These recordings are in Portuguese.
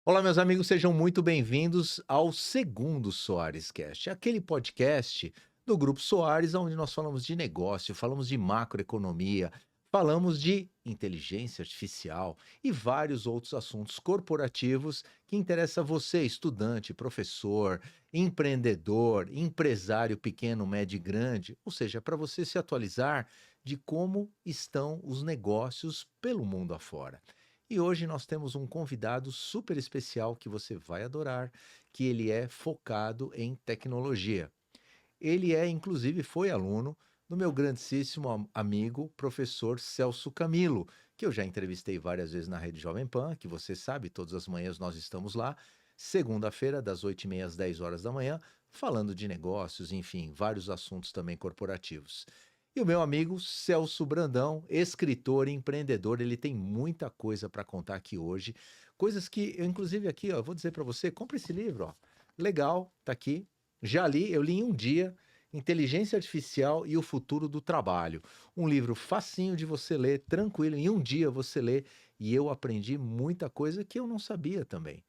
Olá, meus amigos, sejam muito bem-vindos ao segundo Soares Cast, aquele podcast do Grupo Soares, onde nós falamos de negócio, falamos de macroeconomia, falamos de inteligência artificial e vários outros assuntos corporativos que interessam a você, estudante, professor, empreendedor, empresário pequeno, médio e grande, ou seja, para você se atualizar de como estão os negócios pelo mundo afora. E hoje nós temos um convidado super especial que você vai adorar, que ele é focado em tecnologia. Ele inclusive, foi aluno do meu grandíssimo amigo, professor Celso Camilo, que eu já entrevistei várias vezes na Rede Jovem Pan, que você sabe, todas as manhãs nós estamos lá, segunda-feira, das 8h30 às 10 horas da manhã, falando de negócios, enfim, vários assuntos também corporativos. E o meu amigo Celso Brandão, escritor e empreendedor, ele tem muita coisa para contar aqui hoje, coisas que eu inclusive aqui, ó, eu vou dizer para você, compre esse livro, ó. Legal, tá aqui. Já li, eu li em um dia, Inteligência Artificial e o Futuro do Trabalho. Um livro facinho de você ler, tranquilo, em um dia você lê, e eu aprendi muita coisa que eu não sabia também.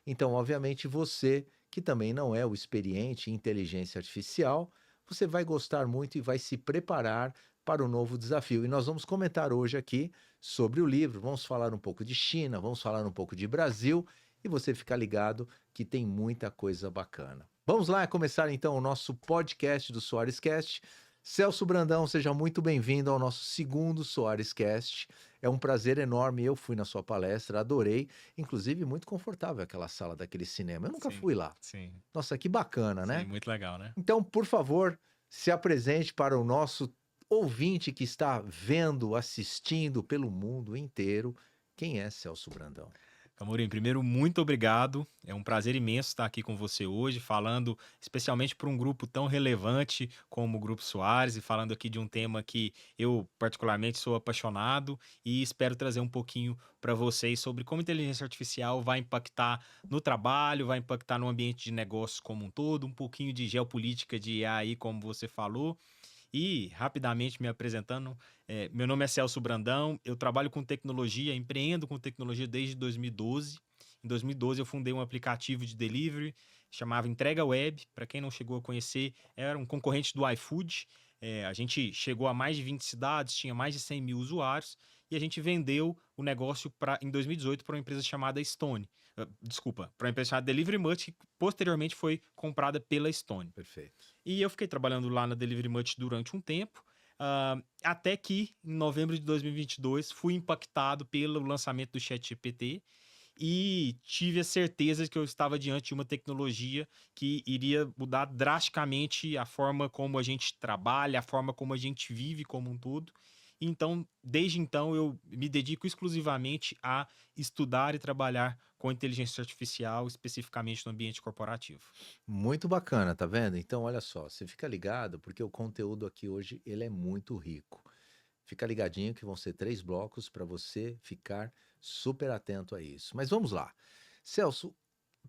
Então, obviamente, você que também não é o experiente em inteligência artificial, você vai gostar muito e vai se preparar para o novo desafio. E nós vamos comentar hoje aqui sobre o livro, vamos falar um pouco de China, vamos falar um pouco de Brasil e você ficar ligado que tem muita coisa bacana. Vamos lá começar então o nosso podcast do Soares Cast. Celso Brandão, seja muito bem-vindo ao nosso segundo Soares Cast. É um prazer enorme. Eu fui na sua palestra, adorei. Inclusive, muito confortável aquela sala daquele cinema. Eu nunca Sim, fui lá. sim, Nossa, que bacana, sim, né? muito legal, né? Então, por favor, se apresente para o nosso ouvinte que está vendo, assistindo pelo mundo inteiro. Quem é Celso Brandão? Amorim, primeiro, muito obrigado. É um prazer imenso estar aqui com você hoje, falando especialmente para um grupo tão relevante como o Grupo Soares e falando aqui de um tema que eu particularmente sou apaixonado e espero trazer um pouquinho para vocês sobre como a inteligência artificial vai impactar no trabalho, vai impactar no ambiente de negócios como um todo, um pouquinho de geopolítica de AI, como você falou. E, rapidamente me apresentando, meu nome é Celso Brandão, eu trabalho com tecnologia, empreendo com tecnologia desde 2012. Em 2012 eu fundei um aplicativo de delivery, chamava Entrega Web, para quem não chegou a conhecer, era um concorrente do iFood. A gente chegou a mais de 20 cidades, tinha mais de 100 mil usuários, e a gente vendeu o negócio em 2018 para uma empresa chamada Stone. Desculpa, para uma empresa chamada Delivery Much, que posteriormente foi comprada pela Stone. Perfeito. E eu fiquei trabalhando lá na Delivery Much durante um tempo, até que, em novembro de 2022, fui impactado pelo lançamento do ChatGPT e tive a certeza de que eu estava diante de uma tecnologia que iria mudar drasticamente a forma como a gente trabalha, a forma como a gente vive como um todo. Então, desde então, eu me dedico exclusivamente a estudar e trabalhar com inteligência artificial, especificamente no ambiente corporativo. Muito bacana, tá vendo? Então, olha só, você fica ligado, porque o conteúdo aqui hoje ele é muito rico. Fica ligadinho que vão ser 3 blocos para você ficar super atento a isso. Mas vamos lá. Celso,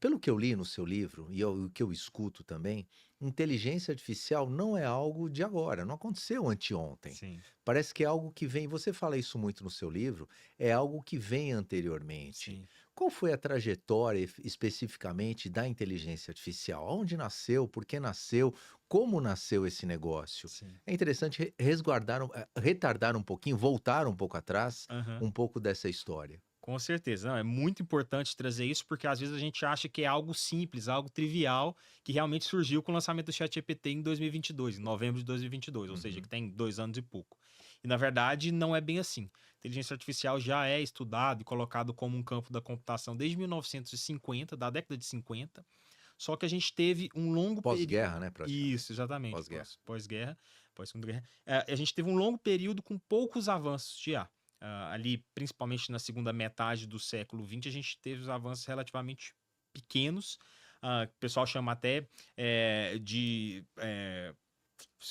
pelo que eu li no seu livro e o que eu escuto também, inteligência artificial não é algo de agora, não aconteceu anteontem. Sim, Parece que é algo que vem, você fala isso muito no seu livro, é algo que vem anteriormente. sim. Qual foi a trajetória especificamente da inteligência artificial? Onde nasceu? Por que nasceu? Como nasceu esse negócio? Sim. É interessante resguardar, retardar um pouquinho, voltar um pouco atrás, Aham. um pouco dessa história. Com certeza. Não, é muito importante trazer isso, porque às vezes a gente acha que é algo simples, algo trivial, que realmente surgiu com o lançamento do ChatGPT em 2022, em novembro de 2022, ou seja, que Uhum. tem 2 anos e pouco. E na verdade não é bem assim. Inteligência artificial já é estudado e colocado como um campo da computação desde 1950, da década de 50, só que a gente teve um longo Pós-guerra, período. né, praticamente. Isso, exatamente, Pós-guerra. pós-guerra, pós-segunda guerra. A gente teve um longo período com poucos avanços de IA. Ali, principalmente na segunda metade do século XX, a gente teve os avanços relativamente pequenos. O pessoal chama até de.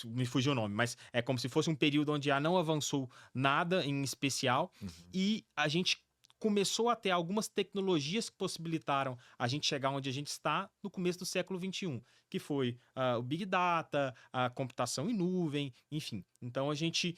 Me fugiu o nome, mas é como se fosse um período onde a não avançou nada em especial Uhum. e a gente começou a ter algumas tecnologias que possibilitaram a gente chegar onde a gente está no começo do século XXI, que foi o Big Data, a computação em nuvem, enfim. Então a gente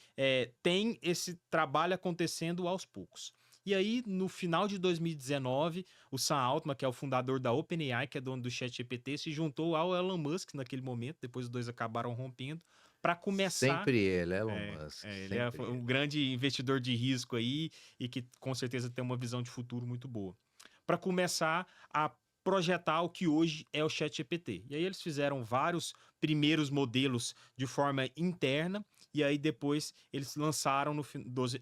tem esse trabalho acontecendo aos poucos. E aí, no final de 2019, o Sam Altman, que é o fundador da OpenAI, que é dono do ChatGPT, se juntou ao Elon Musk naquele momento, depois os dois acabaram rompendo, para começar. Sempre ele, Elon Musk, Ele é sempre um ele. grande investidor de risco aí e que com certeza tem uma visão de futuro muito boa. Para começar a projetar o que hoje é o ChatGPT. E aí eles fizeram vários primeiros modelos de forma interna e aí depois eles lançaram no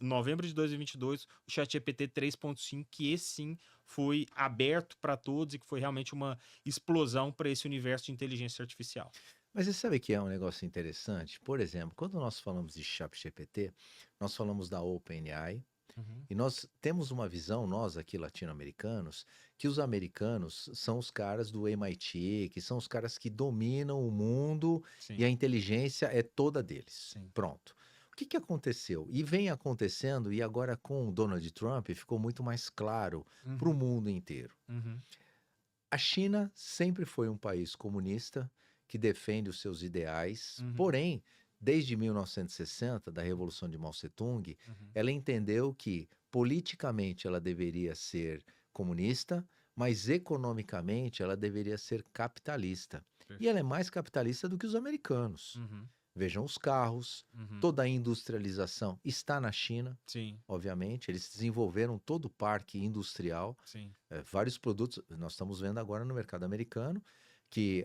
novembro de 2022 o ChatGPT 3.5, que esse sim foi aberto para todos e que foi realmente uma explosão para esse universo de inteligência artificial. Mas você sabe que é um negócio interessante? Por exemplo, quando nós falamos de ChatGPT, nós falamos da OpenAI, Uhum. e nós temos uma visão, nós aqui latino-americanos, que os americanos são os caras do MIT, que são os caras que dominam o mundo e Sim, a inteligência é toda deles. sim. Pronto. O que que aconteceu? E vem acontecendo, e agora com o Donald Trump ficou muito mais claro para o Uhum, mundo inteiro. uhum, A China sempre foi um país comunista que defende os seus ideais, uhum, porém, desde 1960, da Revolução de Mao Tse-tung, uhum. ela entendeu que politicamente ela deveria ser comunista, mas economicamente ela deveria ser capitalista. E ela é Perfeito. mais capitalista do que os americanos. Uhum, Vejam os carros, uhum. toda a industrialização está na China, Sim, obviamente, eles desenvolveram todo o parque industrial, sim. vários produtos. Nós estamos vendo agora no mercado americano que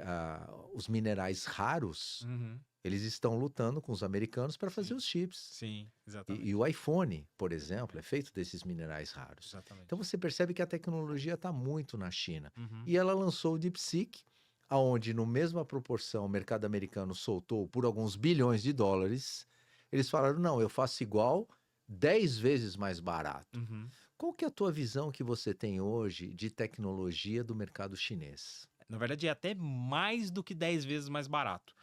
os minerais raros, Uhum, eles estão lutando com os americanos para fazer sim, os chips. sim, E o exatamente. iPhone, por exemplo, é Exatamente. feito desses minerais raros. Então Exatamente. você percebe que a tecnologia está muito na China. Uhum, E ela lançou o DeepSeek, aonde no mesma proporção o mercado americano soltou por alguns bilhões de dólares. Eles falaram, não, eu faço igual, 10 vezes mais barato. uhum. Qual que é a tua visão que você tem hoje de tecnologia do mercado chinês? Na verdade, é até mais do que 10 vezes mais barato.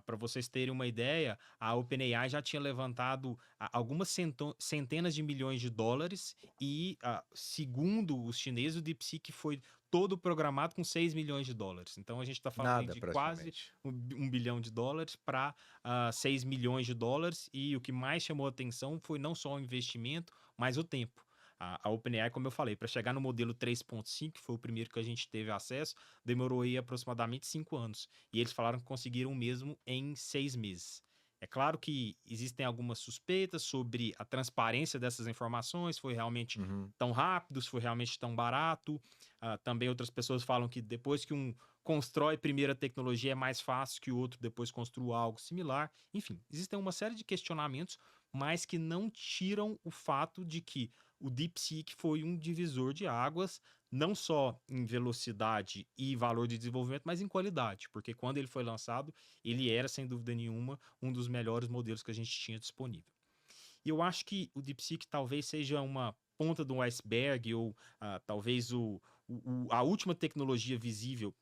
Para vocês terem uma ideia, a OpenAI já tinha levantado algumas centenas de milhões de dólares e, segundo os chineses, o DeepSeek foi todo programado com 6 milhões de dólares. Então, a gente está falando aí Nada, de quase praticamente. um bilhão de dólares para 6 milhões de dólares. E o que mais chamou a atenção foi não só o investimento, mas o tempo. A OpenAI, como eu falei, para chegar no modelo 3.5, que foi o primeiro que a gente teve acesso, demorou aí aproximadamente 5 anos. E eles falaram que conseguiram o mesmo em 6 meses. É claro que existem algumas suspeitas sobre a transparência dessas informações, se foi realmente Uhum. tão rápido, se foi realmente tão barato. Também outras pessoas falam que depois que um constrói primeiro a tecnologia é mais fácil que o outro depois construa algo similar. Enfim, existem uma série de questionamentos, mas que não tiram o fato de que o DeepSeek foi um divisor de águas não só em velocidade e valor de desenvolvimento, mas em qualidade, porque quando ele foi lançado, ele era, sem dúvida nenhuma, um dos melhores modelos que a gente tinha disponível. E eu acho que o DeepSeek talvez seja uma ponta do iceberg ou talvez a última tecnologia visível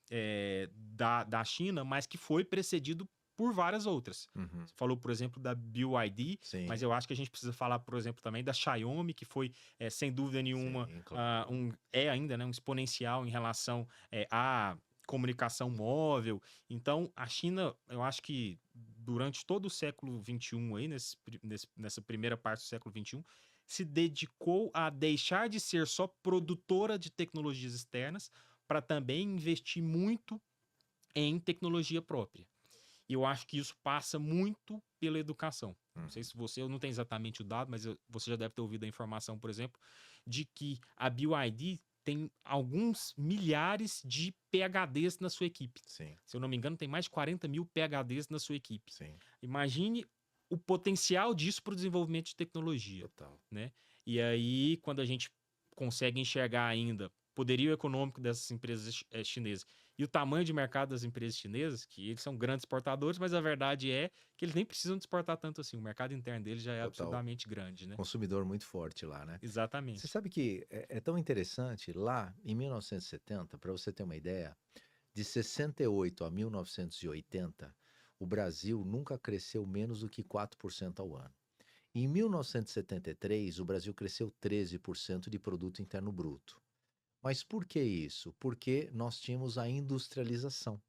da China, mas que foi precedido por várias outras. Uhum. Você falou, por exemplo, da BYD, mas Sim, eu acho que a gente precisa falar, por exemplo, também da Xiaomi, que foi, sem dúvida nenhuma, sim, claro. é ainda, né, um exponencial em relação à comunicação móvel. Então, a China, eu acho que durante todo o século XXI, aí, nessa primeira parte do século XXI, se dedicou a deixar de ser só produtora de tecnologias externas para também investir muito em tecnologia própria. E eu acho que isso passa muito pela educação. Não sei Uhum. se você, eu não tenho exatamente o dado, mas você já deve ter ouvido a informação, por exemplo, de que a BYD tem alguns milhares de PhDs na sua equipe. Sim, Se eu não me engano, tem mais de 40 mil PhDs na sua equipe. sim, Imagine o potencial disso para o desenvolvimento de tecnologia, total. né? E aí, quando a gente consegue enxergar ainda poderio econômico dessas empresas chinesas e o tamanho de mercado das empresas chinesas, que eles são grandes exportadores, mas a verdade é que eles nem precisam de exportar tanto assim. O mercado interno deles já é Total. absurdamente grande, né? Consumidor muito forte lá, né? Você Exatamente. sabe que é tão interessante, lá em 1970, para você ter uma ideia, de 68 a 1980, o Brasil nunca cresceu menos do que 4% ao ano. Em 1973, o Brasil cresceu 13% de produto interno bruto. Mas por que isso? Porque nós tínhamos a industrialização.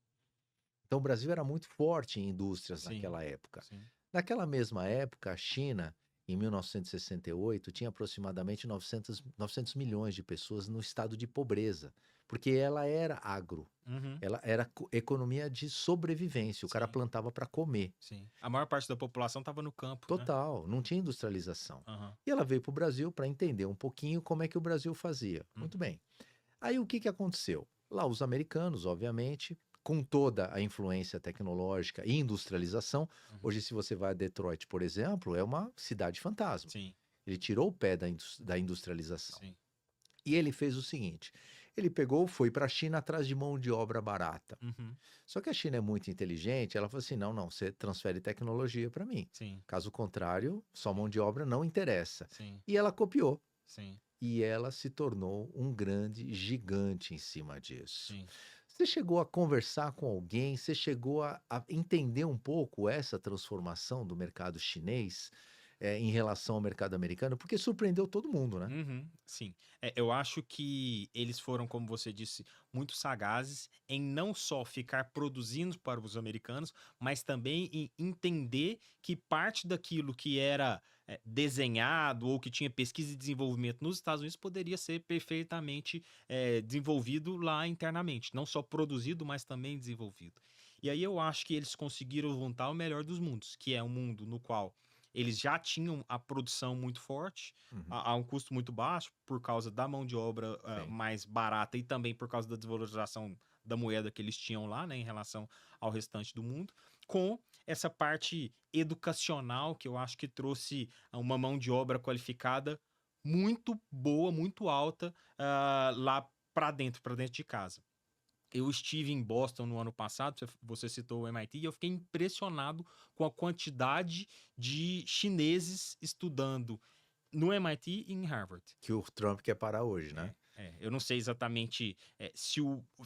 Então, o Brasil era muito forte em indústrias Sim, naquela época. sim. Naquela mesma época, a China em 1968, tinha aproximadamente 900 milhões de pessoas no estado de pobreza, porque ela era agro, Uhum. ela era economia de sobrevivência, o cara Sim, plantava para comer. sim. A maior parte da população estava no campo, né? Total, não tinha industrialização. Aham. E ela veio para o Brasil para entender um pouquinho como é que o Brasil fazia. Muito Uhum. bem. Aí o que que aconteceu? Lá os americanos, obviamente, com toda a influência tecnológica e industrialização, Uhum. hoje se você vai a Detroit, por exemplo, é uma cidade fantasma. Sim, Ele tirou o pé da industrialização. sim. E ele fez o seguinte: ele pegou, foi para a China atrás de mão de obra barata. Uhum. Só que a China é muito inteligente, ela falou assim: não, não, você transfere tecnologia para mim. Sim, Caso contrário, sua mão de obra não interessa. sim, E ela copiou. sim, E ela se tornou um grande gigante em cima disso. sim. Você chegou a conversar com alguém? Você chegou a entender um pouco essa transformação do mercado chinês, em relação ao mercado americano? Porque surpreendeu todo mundo, né? Uhum, sim. Eu acho que eles foram, como você disse, muito sagazes em não só ficar produzindo para os americanos, mas também em entender que parte daquilo que era desenhado ou que tinha pesquisa e desenvolvimento nos Estados Unidos poderia ser perfeitamente desenvolvido lá internamente. Não só produzido, mas também desenvolvido. E aí eu acho que eles conseguiram juntar o melhor dos mundos, que é um mundo no qual eles já tinham a produção muito forte, Uhum, a um custo muito baixo, por causa da mão de obra sim. mais barata e também por causa da desvalorização da moeda que eles tinham lá, né, em relação ao restante do mundo, com essa parte educacional que eu acho que trouxe uma mão de obra qualificada muito boa, muito alta lá para dentro de casa. Eu estive em Boston no ano passado, você citou o MIT, e eu fiquei impressionado com a quantidade de chineses estudando no MIT e em Harvard. Que o Trump quer parar hoje, né? Eu não sei exatamente se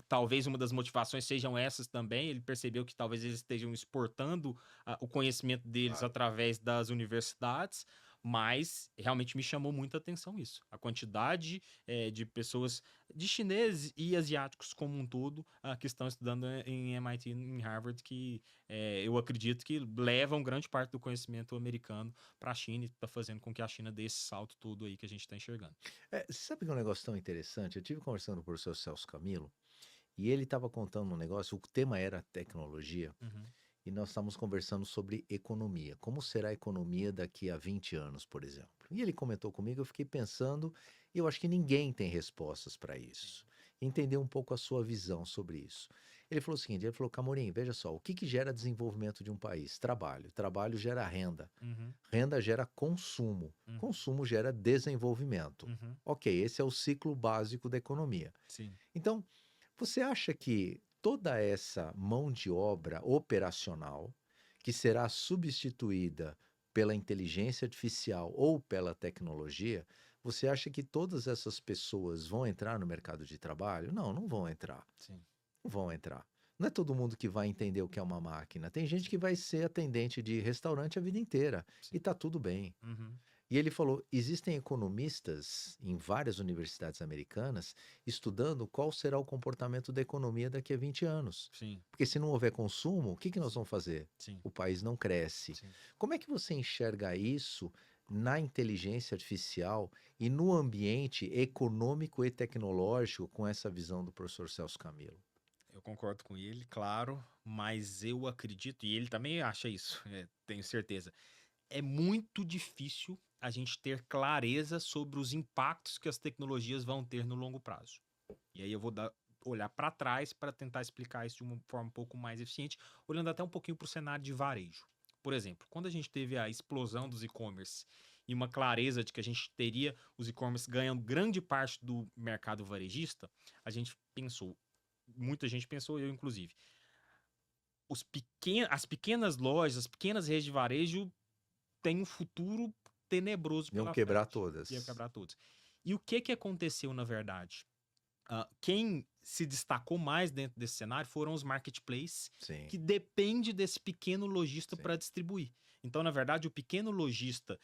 talvez uma das motivações sejam essas também. Ele percebeu que talvez eles estejam exportando o conhecimento deles Claro. através das universidades, mas realmente me chamou muita atenção isso. A quantidade de pessoas, de chineses e asiáticos como um todo, que estão estudando em MIT e em Harvard, que eu acredito que levam grande parte do conhecimento americano para a China e está fazendo com que a China dê esse salto todo aí que a gente está enxergando. Você sabe que é um negócio tão interessante? Eu tive conversando com o professor Celso Camilo e ele estava contando um negócio, o tema era tecnologia, Uhum. e nós estávamos conversando sobre economia. Como será a economia daqui a 20 anos, por exemplo? E ele comentou comigo, eu fiquei pensando, e eu acho que ninguém tem respostas para isso. Sim. Entender um pouco a sua visão sobre isso. Ele falou o seguinte, ele falou, Camorim, veja só, o que que gera desenvolvimento de um país? Trabalho. Trabalho gera renda. Uhum, Renda gera consumo. uhum, Consumo gera desenvolvimento. uhum, Ok, esse é o ciclo básico da economia. sim. Então, você acha que toda essa mão de obra operacional, que será substituída pela inteligência artificial ou pela tecnologia, você acha que todas essas pessoas vão entrar no mercado de trabalho? Não, não vão entrar. Sim, Não vão entrar. Não é todo mundo que vai entender o que é uma máquina. Tem gente que vai ser atendente de restaurante a vida inteira e sim. tá tudo bem. Uhum, E ele falou: existem economistas em várias universidades americanas estudando qual será o comportamento da economia daqui a 20 anos. sim, Porque se não houver consumo, o que que nós sim, vamos fazer? sim, O país não cresce. sim. Como é que você enxerga isso na inteligência artificial e no ambiente econômico e tecnológico com essa visão do professor Celso Camilo? Eu concordo com ele, claro, mas eu acredito, e ele também acha isso, tenho certeza. É muito difícil a gente ter clareza sobre os impactos que as tecnologias vão ter no longo prazo. E aí eu vou olhar para trás para tentar explicar isso de uma forma um pouco mais eficiente, olhando até um pouquinho para o cenário de varejo. Por exemplo, quando a gente teve a explosão dos e-commerce e uma clareza de que a gente teria os e-commerce ganhando grande parte do mercado varejista, a gente pensou, muita gente pensou, eu inclusive, as pequenas lojas, as pequenas redes de varejo têm um futuro tenebroso Iam pela quebrar frente. Ia todas. quebrar todos. E o que que aconteceu na verdade? Quem se destacou mais dentro desse cenário foram os marketplaces, Sim, que depende desse pequeno lojista sim. para distribuir. Então, na verdade, o pequeno lojista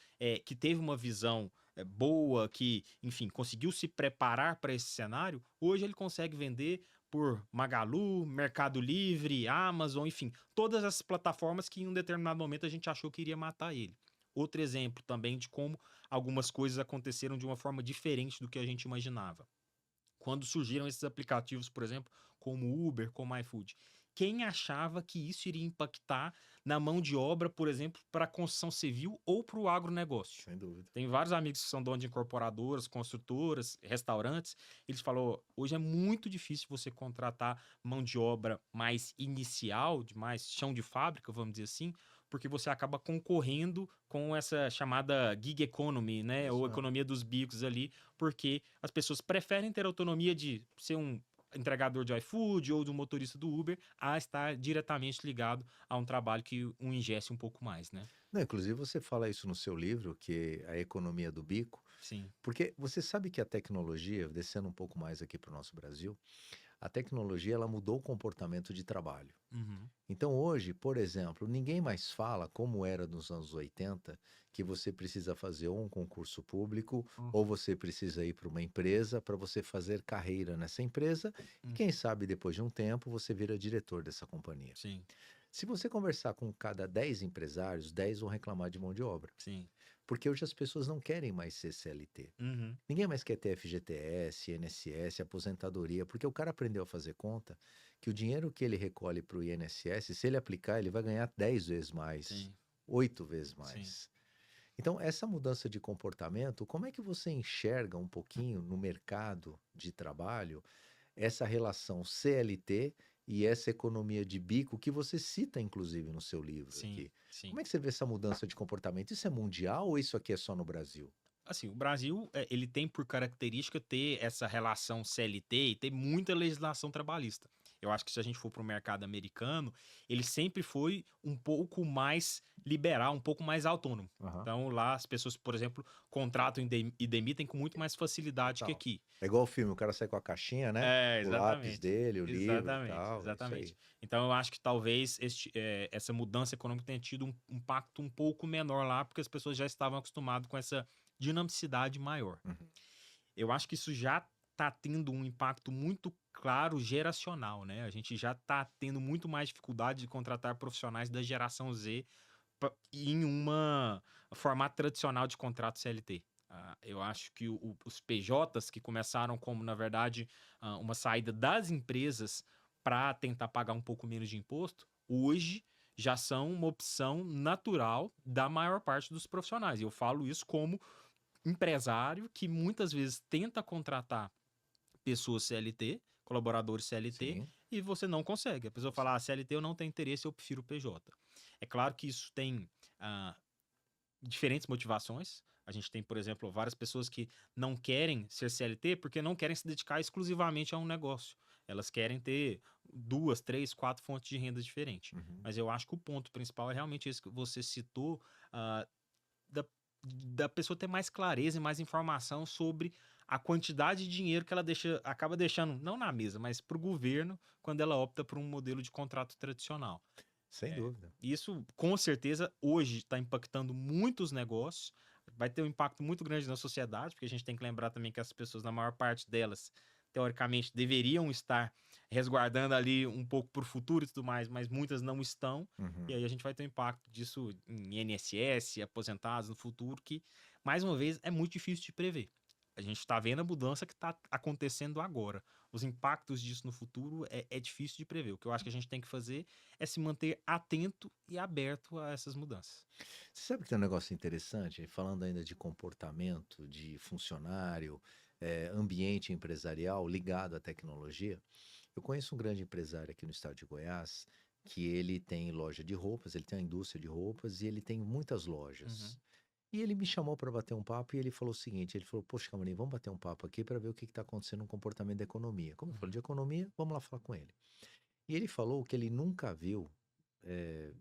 que teve uma visão boa, que, enfim, conseguiu se preparar para esse cenário, hoje ele consegue vender por Magalu, Mercado Livre, Amazon, enfim, todas essas plataformas que em um determinado momento a gente achou que iria matar ele. outro exemplo também de como algumas coisas aconteceram de uma forma diferente do que a gente imaginava. Quando surgiram esses aplicativos, por exemplo, como o Uber, como o iFood, quem achava que isso iria impactar na mão de obra, por exemplo, para a construção civil ou para o agronegócio? Sem dúvida. Tem vários amigos que são donos de incorporadoras, construtoras, restaurantes. Eles falam: hoje é muito difícil você contratar mão de obra mais inicial, de mais chão de fábrica, vamos dizer assim, porque você acaba concorrendo com essa chamada gig economy, né? Isso Ou mesmo. economia dos bicos ali, porque as pessoas preferem ter autonomia de ser um entregador de iFood ou de um motorista do Uber a estar diretamente ligado a um trabalho que o ingesse um pouco mais, né? Não, inclusive você fala isso no seu livro, que é a economia do bico, Sim. porque você sabe que a tecnologia, descendo um pouco mais aqui para o nosso Brasil, a tecnologia ela mudou o comportamento de trabalho. Uhum. Então hoje, por exemplo, ninguém mais fala como era nos anos 80, que você precisa fazer ou um concurso público ou Uhum. você precisa ir para uma empresa para você fazer carreira nessa empresa e Uhum. quem sabe depois de um tempo você vira diretor dessa companhia. Sim, Se você conversar com cada 10 empresários, 10 vão reclamar de mão de obra, sim. porque hoje as pessoas não querem mais ser CLT. Uhum. Ninguém mais quer ter FGTS, INSS, aposentadoria, porque o cara aprendeu a fazer conta que o dinheiro que ele recolhe para o INSS, se ele aplicar, ele vai ganhar 10 vezes mais, Sim, 8 vezes sim. mais. Então, essa mudança de comportamento, como é que você enxerga um pouquinho no mercado de trabalho essa relação CLT e essa economia de bico que você cita, inclusive, no seu livro Sim, aqui? sim. Como é que você vê essa mudança de comportamento? Isso é mundial ou isso aqui é só no Brasil? Assim, o Brasil, ele tem por característica ter essa relação CLT e ter muita legislação trabalhista. Eu acho que se a gente for para o mercado americano, ele sempre foi um pouco mais liberal, um pouco mais autônomo. Aham. Então, lá as pessoas, por exemplo, contratam e demitem com muito mais facilidade que Total. aqui. É igual o filme, o cara sai com a caixinha, né? É, O lápis exatamente. dele, o livro e Exatamente, tal, é isso exatamente. aí. Então eu acho que talvez essa mudança econômica tenha tido um impacto um pouco menor lá, porque as pessoas já estavam acostumadas com essa dinamicidade maior. Uhum. Eu acho que isso já está tendo um impacto muito claro geracional, né? A gente já está tendo muito mais dificuldade de contratar profissionais da geração Z em uma formato tradicional de contrato CLT. Eu acho que os PJs que começaram como, na verdade, uma saída das empresas para tentar pagar um pouco menos de imposto, hoje já são uma opção natural da maior parte dos profissionais. E eu falo isso como empresário que muitas vezes tenta contratar pessoas CLT, colaboradores CLT, Sim, e você não consegue. A pessoa fala: CLT eu não tenho interesse, eu prefiro PJ. É claro que isso tem ah, diferentes motivações. A gente tem, por exemplo, várias pessoas que não querem ser CLT porque não querem se dedicar exclusivamente a um negócio. Elas querem ter duas, três, quatro fontes de renda diferentes. uhum. Mas eu acho que o ponto principal é realmente esse que você citou, da, da pessoa ter mais clareza e mais informação sobre a quantidade de dinheiro que ela acaba deixando, não na mesa, mas para o governo, quando ela opta por um modelo de contrato tradicional. Sem É, dúvida. isso, com certeza, hoje está impactando muitos negócios, vai ter um impacto muito grande na sociedade, porque a gente tem que lembrar também que as pessoas, na maior parte delas, teoricamente, deveriam estar resguardando ali um pouco para o futuro e tudo mais, mas muitas não estão, e Uhum. aí a gente vai ter um impacto disso em INSS, aposentados no futuro, que, mais uma vez, é muito difícil de prever. A gente está vendo a mudança que está acontecendo agora. Os impactos disso no futuro é difícil de prever. O que eu acho que a gente tem que fazer é se manter atento e aberto a essas mudanças. Você sabe que tem um negócio interessante, falando ainda de comportamento, de funcionário, ambiente empresarial ligado à tecnologia. Eu conheço um grande empresário aqui no estado de Goiás, que ele tem loja de roupas, ele tem uma indústria de roupas e ele tem muitas lojas. Uhum, E ele me chamou para bater um papo e ele falou o seguinte, ele falou, poxa, Camarim, vamos bater um papo aqui para ver o que está acontecendo no comportamento da economia. Como eu falo uhum, de economia, vamos lá falar com ele. E ele falou que ele nunca viu,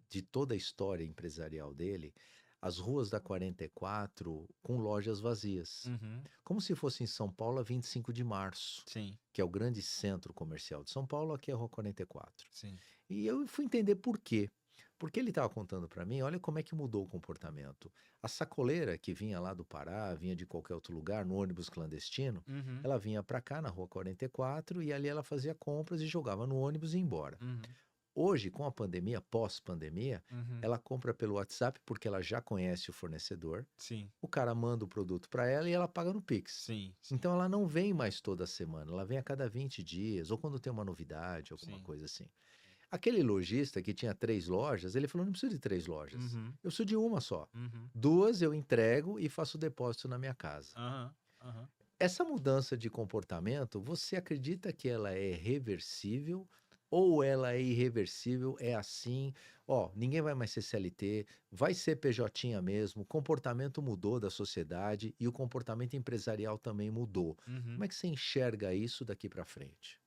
de toda a história empresarial dele, as ruas da 44 com lojas vazias. uhum. Como se fosse em São Paulo a 25 de março, Sim, que é o grande centro comercial de São Paulo, aqui é a Rua 44. sim. E eu fui entender por quê. Porque ele estava contando para mim, olha como é que mudou o comportamento. A sacoleira que vinha lá do Pará, vinha de qualquer outro lugar, no ônibus clandestino, Uhum, ela vinha para cá na Rua 44 e ali ela fazia compras e jogava no ônibus e ia embora. uhum. Hoje, com a pandemia, pós-pandemia, Uhum. ela compra pelo WhatsApp porque ela já conhece o fornecedor, Sim, o cara manda o produto para ela e ela paga no Pix. sim, sim, Então ela não vem mais toda semana, ela vem a cada 20 dias, ou quando tem uma novidade, alguma sim, coisa assim. sim. Aquele lojista que tinha 3 lojas, ele falou: "Não preciso de 3 lojas, Uhum, eu preciso de uma só. uhum. 2 eu entrego e faço o depósito na minha casa". Aham, aham. Essa mudança de comportamento, você acredita que ela é reversível ou ela é irreversível? É assim, ó, ninguém vai mais ser CLT, vai ser PJ mesmo, o comportamento mudou da sociedade e o comportamento empresarial também mudou. Como Uhum. é que você enxerga isso daqui para frente?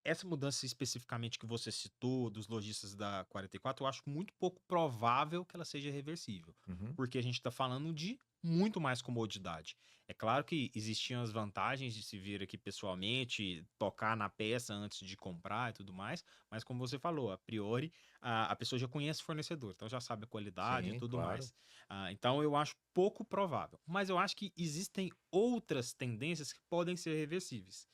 Essa mudança especificamente que você citou dos lojistas da 44, eu acho muito pouco provável que ela seja reversível, Uhum. porque a gente está falando de muito mais comodidade. É claro que existiam as vantagens de se vir aqui pessoalmente, tocar na peça antes de comprar e tudo mais, mas como você falou, a priori a pessoa já conhece o fornecedor, então já sabe a qualidade e Sim, tudo claro. mais. Então eu acho pouco provável, mas eu acho que existem outras tendências que podem ser reversíveis.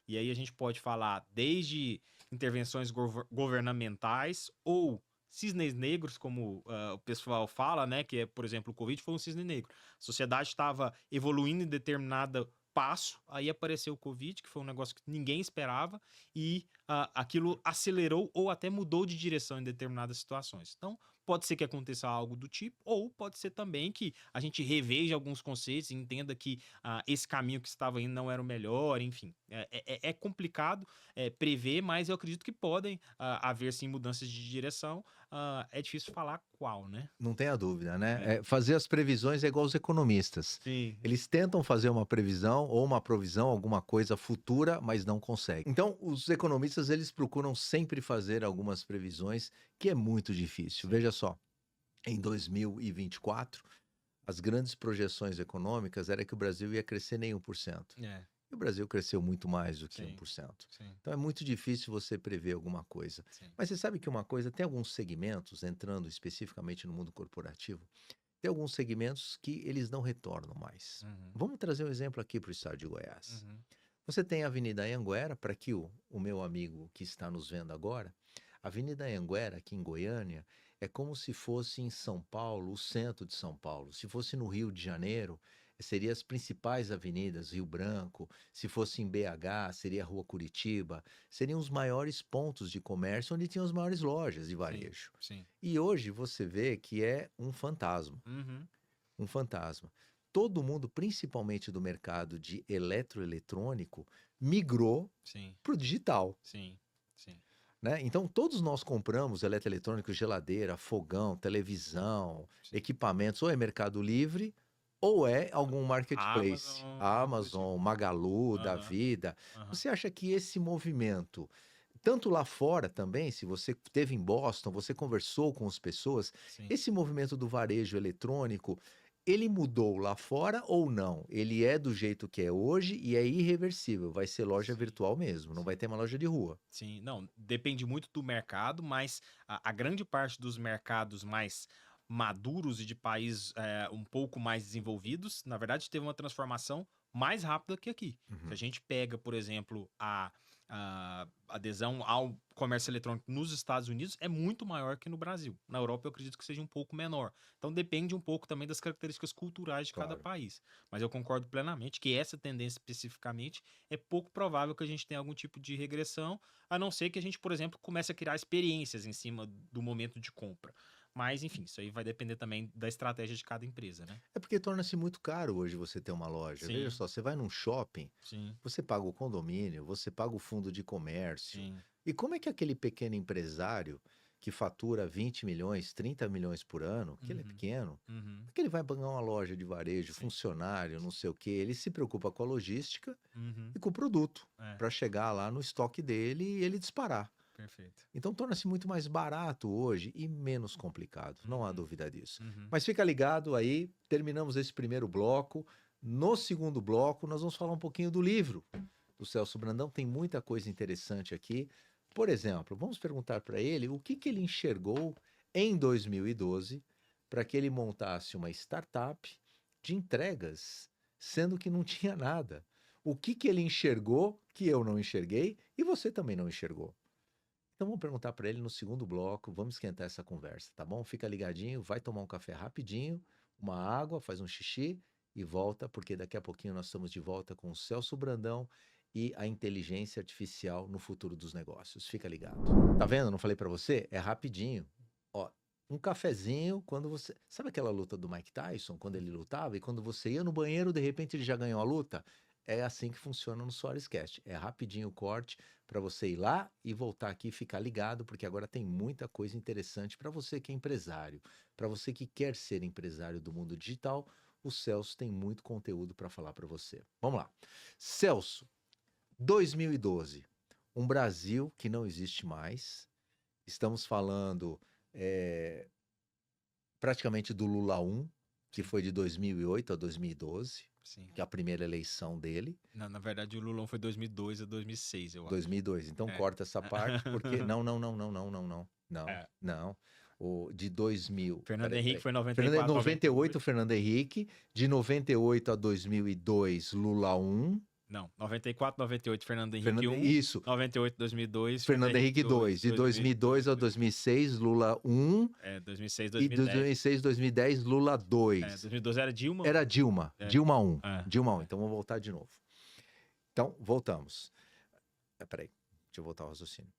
E aí a gente pode falar desde intervenções governamentais ou cisnes negros, como o pessoal fala, né? Que é, por exemplo, o Covid foi um cisne negro. A sociedade estava evoluindo em determinado passo, aí apareceu o Covid, que foi um negócio que ninguém esperava, e aquilo acelerou ou até mudou de direção em determinadas situações. Então, pode ser que aconteça algo do tipo, ou pode ser também que a gente reveja alguns conceitos e entenda que esse caminho que estava indo não era o melhor, enfim. É complicado prever, mas eu acredito que podem haver sim mudanças de direção. É difícil falar qual, né? Não tenha dúvida, né? É. Fazer as previsões é igual os economistas. Sim. Eles tentam fazer uma previsão ou uma provisão, alguma coisa futura, mas não conseguem. Então, os economistas eles procuram sempre fazer algumas previsões, que é muito difícil. Sim. Veja só, em 2024, as grandes projeções econômicas era que o Brasil ia crescer nem 1%. É. E o Brasil cresceu muito mais do que Sim. 1%. Sim. Então é muito difícil você prever alguma coisa. Sim. Mas você sabe que uma coisa, tem alguns segmentos, entrando especificamente no mundo corporativo, tem alguns segmentos que eles não retornam mais. Uhum. Vamos trazer um exemplo aqui para o estado de Goiás. Uhum. Você tem a Avenida Anhanguera, para que o meu amigo que está nos vendo agora, a Avenida Anhanguera, aqui em Goiânia, é como se fosse em São Paulo, o centro de São Paulo. Se fosse no Rio de Janeiro, seria as principais avenidas, Rio Branco. Se fosse em BH, seria a Rua Curitiba. Seriam os maiores pontos de comércio onde tinham as maiores lojas de Sim. varejo. Sim. E hoje você vê que é um fantasma. Uhum. Um fantasma. Todo mundo, principalmente do mercado de eletroeletrônico, migrou Sim. para o digital, Sim. Sim. né? Então todos nós compramos eletroeletrônicos, geladeira, fogão, televisão, Sim. equipamentos, ou é Mercado Livre ou é algum A marketplace, Amazon, algo do tipo. Amazon, Magalu da Aham. vida. Aham. Você acha que esse movimento, tanto lá fora também, se você esteve em Boston, você conversou com as pessoas, Sim. esse movimento do varejo eletrônico, ele mudou lá fora ou não? Ele é do jeito que é hoje e é irreversível, vai ser loja Sim. virtual mesmo, não vai Sim. ter uma loja de rua. Sim, não, depende muito do mercado, mas a grande parte dos mercados mais maduros e de países um pouco mais desenvolvidos, na verdade, teve uma transformação mais rápida que aqui. Se a Uhum. gente pega, por exemplo, a adesão ao comércio eletrônico nos Estados Unidos, é muito maior que no Brasil. Na Europa, eu acredito que seja um pouco menor. Então, depende um pouco também das características culturais de cada Claro. país. Mas eu concordo plenamente que essa tendência especificamente é pouco provável que a gente tenha algum tipo de regressão, a não ser que a gente, por exemplo, comece a criar experiências em cima do momento de compra. Mas, enfim, isso aí vai depender também da estratégia de cada empresa, né? É porque torna-se muito caro hoje você ter uma loja. Veja Sim, só, você vai num shopping, sim, você paga o condomínio, você paga o fundo de comércio. sim, E como é que aquele pequeno empresário que fatura 20 milhões, 30 milhões por ano, que ele é uhum, pequeno, uhum, como é que ele vai pagar uma loja de varejo, sim, funcionário, não sim, sei o quê? Ele se preocupa com a logística uhum, e com o produto, é, para chegar lá no estoque dele e ele disparar. perfeito. Então torna-se muito mais barato hoje e menos complicado, não há Uhum, dúvida disso. uhum, Mas fica ligado aí, terminamos esse primeiro bloco. No segundo bloco, nós vamos falar um pouquinho do livro do Celso Brandão, tem muita coisa interessante aqui. Por exemplo, vamos perguntar para ele o que ele enxergou em 2012 para que ele montasse uma startup de entregas, sendo que não tinha nada. O que ele enxergou que eu não enxerguei e você também não enxergou. Então vamos perguntar para ele no segundo bloco, vamos esquentar essa conversa, tá bom? Fica ligadinho, vai tomar um café rapidinho, uma água, faz um xixi e volta, porque daqui a pouquinho nós estamos de volta com o Celso Brandão e a inteligência artificial no futuro dos negócios. Fica ligado. Tá vendo? Não falei para você? É rapidinho. Ó, um cafezinho quando você... Sabe aquela luta do Mike Tyson, quando ele lutava e quando você ia no banheiro, de repente ele já ganhou a luta? É assim que funciona no Soares Cast. É rapidinho o corte para você ir lá e voltar aqui e ficar ligado, porque agora tem muita coisa interessante para você que é empresário, para você que quer ser empresário do mundo digital. O Celso tem muito conteúdo para falar para você. Vamos lá. Celso, 2012, um Brasil que não existe mais. Estamos falando praticamente do Lula 1, que foi de 2008 a 2012, Sim. que é a primeira eleição dele. Na verdade, o Lulão foi 2002 a 2006, eu acho. 2002. Então É. corta essa parte, porque não. É. Não. O de 2000. Fernando Peraí, Henrique peraí. foi Fernando, 94, 98, Fernando Henrique. De 98 a 2002, Lula 1. Não, 94, 98, Fernando Henrique Fernando, 1. isso. 98, 2002, Fernando Henrique 2. De 2002 a 2006, Lula 1. 2006, E 2010. 2006, 2010, Lula 2. 2012 era Dilma? Era Dilma. Dilma 1. É. Dilma 1. Então vamos voltar de novo. Então, voltamos. Peraí, deixa eu voltar ao raciocínio.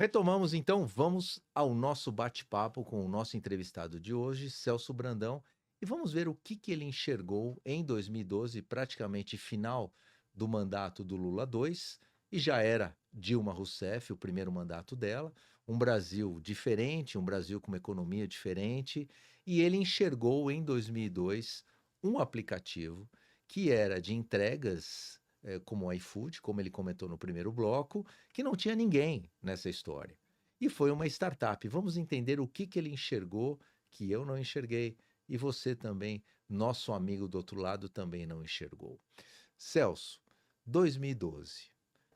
Retomamos, então, vamos ao nosso bate-papo com o nosso entrevistado de hoje, Celso Brandão, e vamos ver o que ele enxergou em 2012, praticamente final do mandato do Lula 2, e já era Dilma Rousseff, o primeiro mandato dela, um Brasil diferente, um Brasil com uma economia diferente, e ele enxergou em 2002 um aplicativo que era de entregas como o iFood, como ele comentou no primeiro bloco, que não tinha ninguém nessa história. E foi uma startup. Vamos entender o que ele enxergou que eu não enxerguei e você também, nosso amigo do outro lado, também não enxergou. Celso, 2012.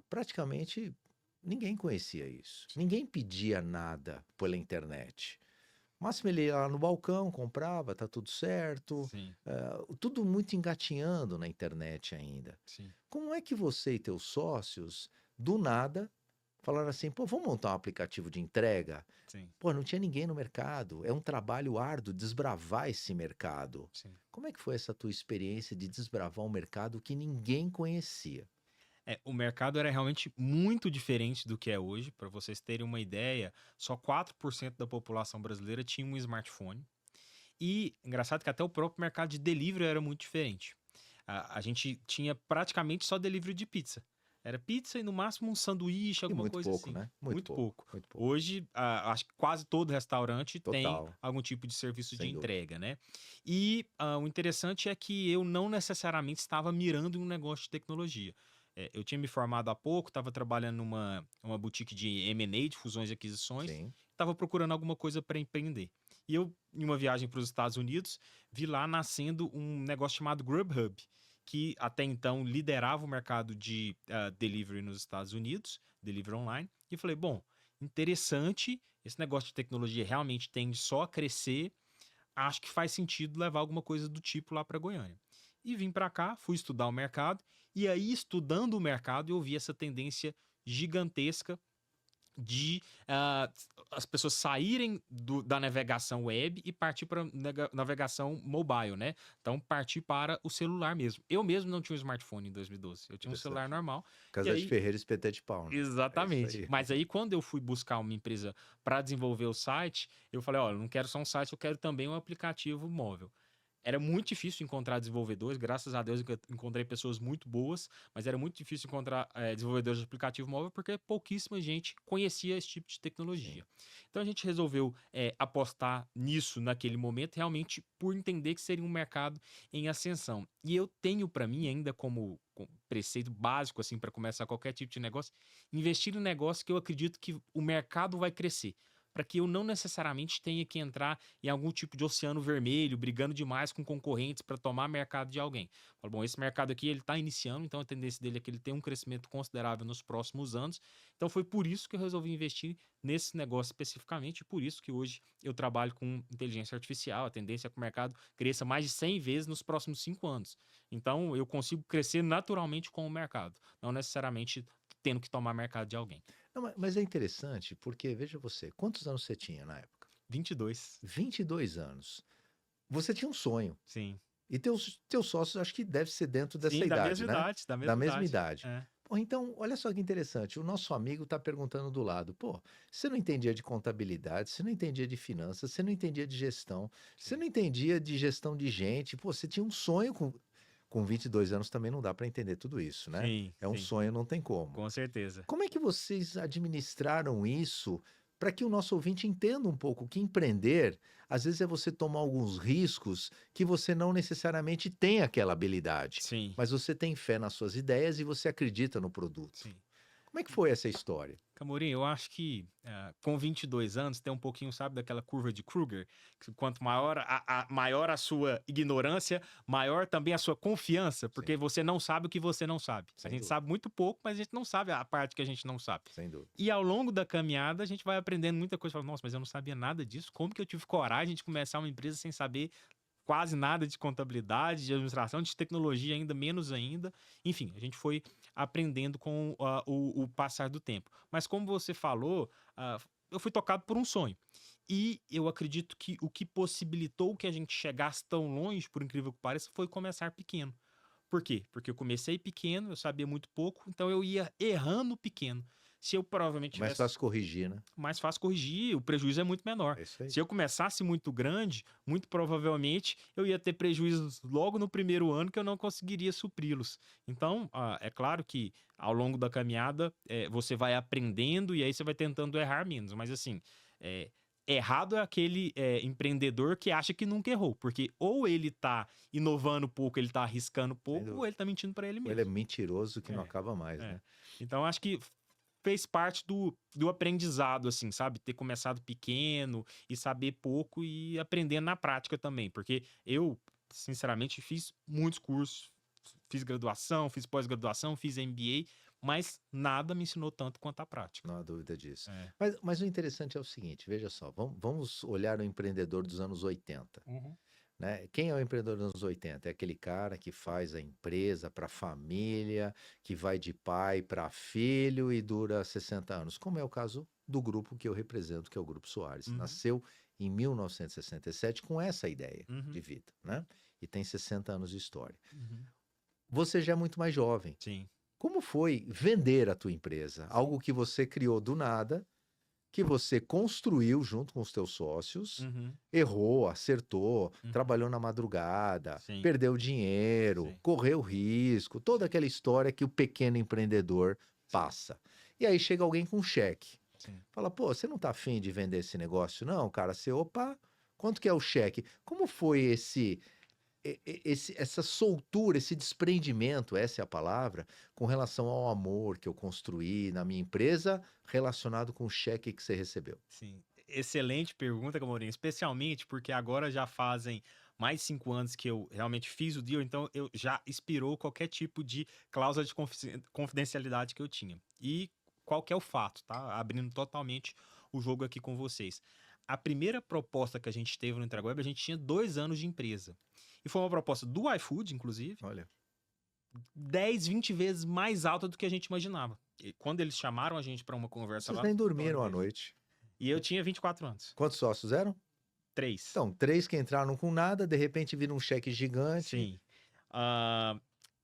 Praticamente ninguém conhecia isso. Ninguém pedia nada pela internet. Máximo ele ia lá no balcão, comprava, tá tudo certo. Tudo muito engatinhando na internet ainda. Sim. Como é que você e teus sócios, do nada, falaram assim, pô, vamos montar um aplicativo de entrega? Sim. Pô, não tinha ninguém no mercado. É um trabalho árduo desbravar esse mercado. Sim. Como é que foi essa tua experiência de desbravar um mercado que ninguém conhecia? O mercado era realmente muito diferente do que é hoje. Para vocês terem uma ideia, só 4% da população brasileira tinha um smartphone. E engraçado que até o próprio mercado de delivery era muito diferente. A gente tinha praticamente só delivery de pizza. Era pizza e no máximo um sanduíche, alguma coisa pouco, assim. Né? Muito pouco. Muito pouco. Hoje, acho que quase todo restaurante tem Total. algum tipo de serviço Sem de dúvida. entrega, né? E o interessante é que eu não necessariamente estava mirando em um negócio de tecnologia. Eu tinha me formado há pouco, estava trabalhando numa boutique de M&A, de fusões e aquisições, Sim. estava procurando alguma coisa para empreender. E eu, em uma viagem para os Estados Unidos, vi lá nascendo um negócio chamado Grubhub, que até então liderava o mercado de delivery nos Estados Unidos, delivery online, e falei, bom, interessante, esse negócio de tecnologia realmente tende só a crescer, acho que faz sentido levar alguma coisa do tipo lá para Goiânia. E vim para cá, fui estudar o mercado, e aí estudando o mercado eu vi essa tendência gigantesca de as pessoas saírem da navegação web e partir para navegação mobile, né? Então, partir para o celular mesmo. Eu mesmo não tinha um smartphone em 2012. Eu tinha um celular normal. Casa de Ferreira, espeta de pau. Né? Exatamente. Aí. Mas aí, quando eu fui buscar uma empresa para desenvolver o site, eu falei, olha, eu não quero só um site, eu quero também um aplicativo móvel. Era muito difícil encontrar desenvolvedores, graças a Deus eu encontrei pessoas muito boas, mas era muito difícil encontrar desenvolvedores de aplicativo móvel porque pouquíssima gente conhecia esse tipo de tecnologia. Então a gente resolveu apostar nisso naquele momento, realmente por entender que seria um mercado em ascensão. E eu tenho para mim ainda como preceito básico assim para começar qualquer tipo de negócio, investir em um negócio que eu acredito que o mercado vai crescer, para que eu não necessariamente tenha que entrar em algum tipo de oceano vermelho, brigando demais com concorrentes para tomar mercado de alguém. Falo, bom, esse mercado aqui ele está iniciando, então a tendência dele é que ele tenha um crescimento considerável nos próximos anos. Então foi por isso que eu resolvi investir nesse negócio especificamente, e por isso que hoje eu trabalho com inteligência artificial. A tendência é que o mercado cresça mais de 100 vezes nos próximos 5 anos. Então eu consigo crescer naturalmente com o mercado, não necessariamente tendo que tomar mercado de alguém. Não, mas é interessante porque, veja você, quantos anos você tinha na época? 22. 22 anos. Você tinha um sonho. Sim. E teus sócios acho que deve ser dentro dessa Sim, da idade, mesma né? idade, da Da mesma mesma idade. idade. É, Pô, então, olha só que interessante. O nosso amigo está perguntando do lado, pô, você não entendia de contabilidade, você não entendia de finanças, você não entendia de gestão, você sim. não entendia de gestão de gente, pô, você tinha um sonho com 22 anos também não dá para entender tudo isso, né? Sim, É um sim, sonho, não tem como. com certeza. Como é que vocês administraram isso para que o nosso ouvinte entenda um pouco que empreender, às vezes, é você tomar alguns riscos que você não necessariamente tem aquela habilidade, Sim, mas você tem fé nas suas ideias e você acredita no produto. sim. Como é que foi essa história? Camorim, eu acho que com 22 anos tem um pouquinho, sabe, daquela curva de Kruger, que quanto maior maior a sua ignorância, maior também a sua confiança, Sim, porque você não sabe o que você não sabe. A sem gente dúvida, sabe muito pouco, mas a gente não sabe a parte que a gente não sabe. sem dúvida. E ao longo da caminhada, a gente vai aprendendo muita coisa. Fala, nossa, mas eu não sabia nada disso. Como que eu tive coragem de começar uma empresa sem saber quase nada de contabilidade, de administração, de tecnologia ainda menos ainda. Enfim, a gente foi aprendendo com o passar do tempo. Mas como você falou, eu fui tocado por um sonho. E eu acredito que o que possibilitou que a gente chegasse tão longe, por incrível que pareça, foi começar pequeno. Por quê? Porque eu comecei pequeno, eu sabia muito pouco, então eu ia errando pequeno. Se eu provavelmente É mais tivesse fácil corrigir, né? mais fácil corrigir, o prejuízo é muito menor. É isso aí. Se eu começasse muito grande, muito provavelmente eu ia ter prejuízos logo no primeiro ano que eu não conseguiria supri-los. Então, é claro que ao longo da caminhada você vai aprendendo e aí você vai tentando errar menos. Mas assim, errado é aquele empreendedor que acha que nunca errou, porque ou ele tá inovando pouco, ele tá arriscando Sem pouco, ou dúvida. ele tá mentindo para ele Ou ele é mesmo. mentiroso que não É, acaba mais, é. né? Então, acho que fez parte do aprendizado, assim, sabe? Ter começado pequeno e saber pouco e aprendendo na prática também. Porque eu, sinceramente, fiz muitos cursos, fiz graduação, fiz pós-graduação, fiz MBA, mas nada me ensinou tanto quanto a prática. Não há dúvida disso. É. Mas o interessante é o seguinte, veja só, vamos olhar o empreendedor dos anos 80. Uhum. Né? Quem é o empreendedor dos anos 80? É aquele cara que faz a empresa para a família, que vai de pai para filho e dura 60 anos, como é o caso do grupo que eu represento, que é o Grupo Soares. Uhum. Nasceu em 1967 com essa ideia de Uhum. vida, né? E tem 60 anos de história. Uhum. Você já é muito mais jovem. Sim. Como foi vender a tua empresa? Sim. Algo que você criou do nada, que você construiu junto com os teus sócios, Uhum. errou, acertou, Uhum. trabalhou na madrugada, Sim. perdeu dinheiro, Sim. correu risco, toda aquela história que o pequeno empreendedor passa. E aí chega alguém com um cheque. Sim. Fala, pô, você não tá afim de vender esse negócio, não, cara? Você, opa, quanto que é o cheque? Como foi essa soltura, esse desprendimento, essa é a palavra, com relação ao amor que eu construí na minha empresa, relacionado com o cheque que você recebeu? Sim. Excelente pergunta, Camorim, especialmente porque agora já fazem mais de 5 anos que eu realmente fiz o deal, então eu já expirou qualquer tipo de cláusula de confidencialidade que eu tinha. E qual que é o fato, tá? Abrindo totalmente o jogo aqui com vocês. A primeira proposta que a gente teve no Entreguweb, a gente tinha 2 anos de empresa. E foi uma proposta do iFood, inclusive, Olha, 10, 20 vezes mais alta do que a gente imaginava. E quando eles chamaram a gente para uma conversa vocês lá, nem dormiram à noite. e eu tinha 24 anos. Quantos sócios eram? 3. Então, 3 que entraram com nada, de repente viram um cheque gigante. Sim.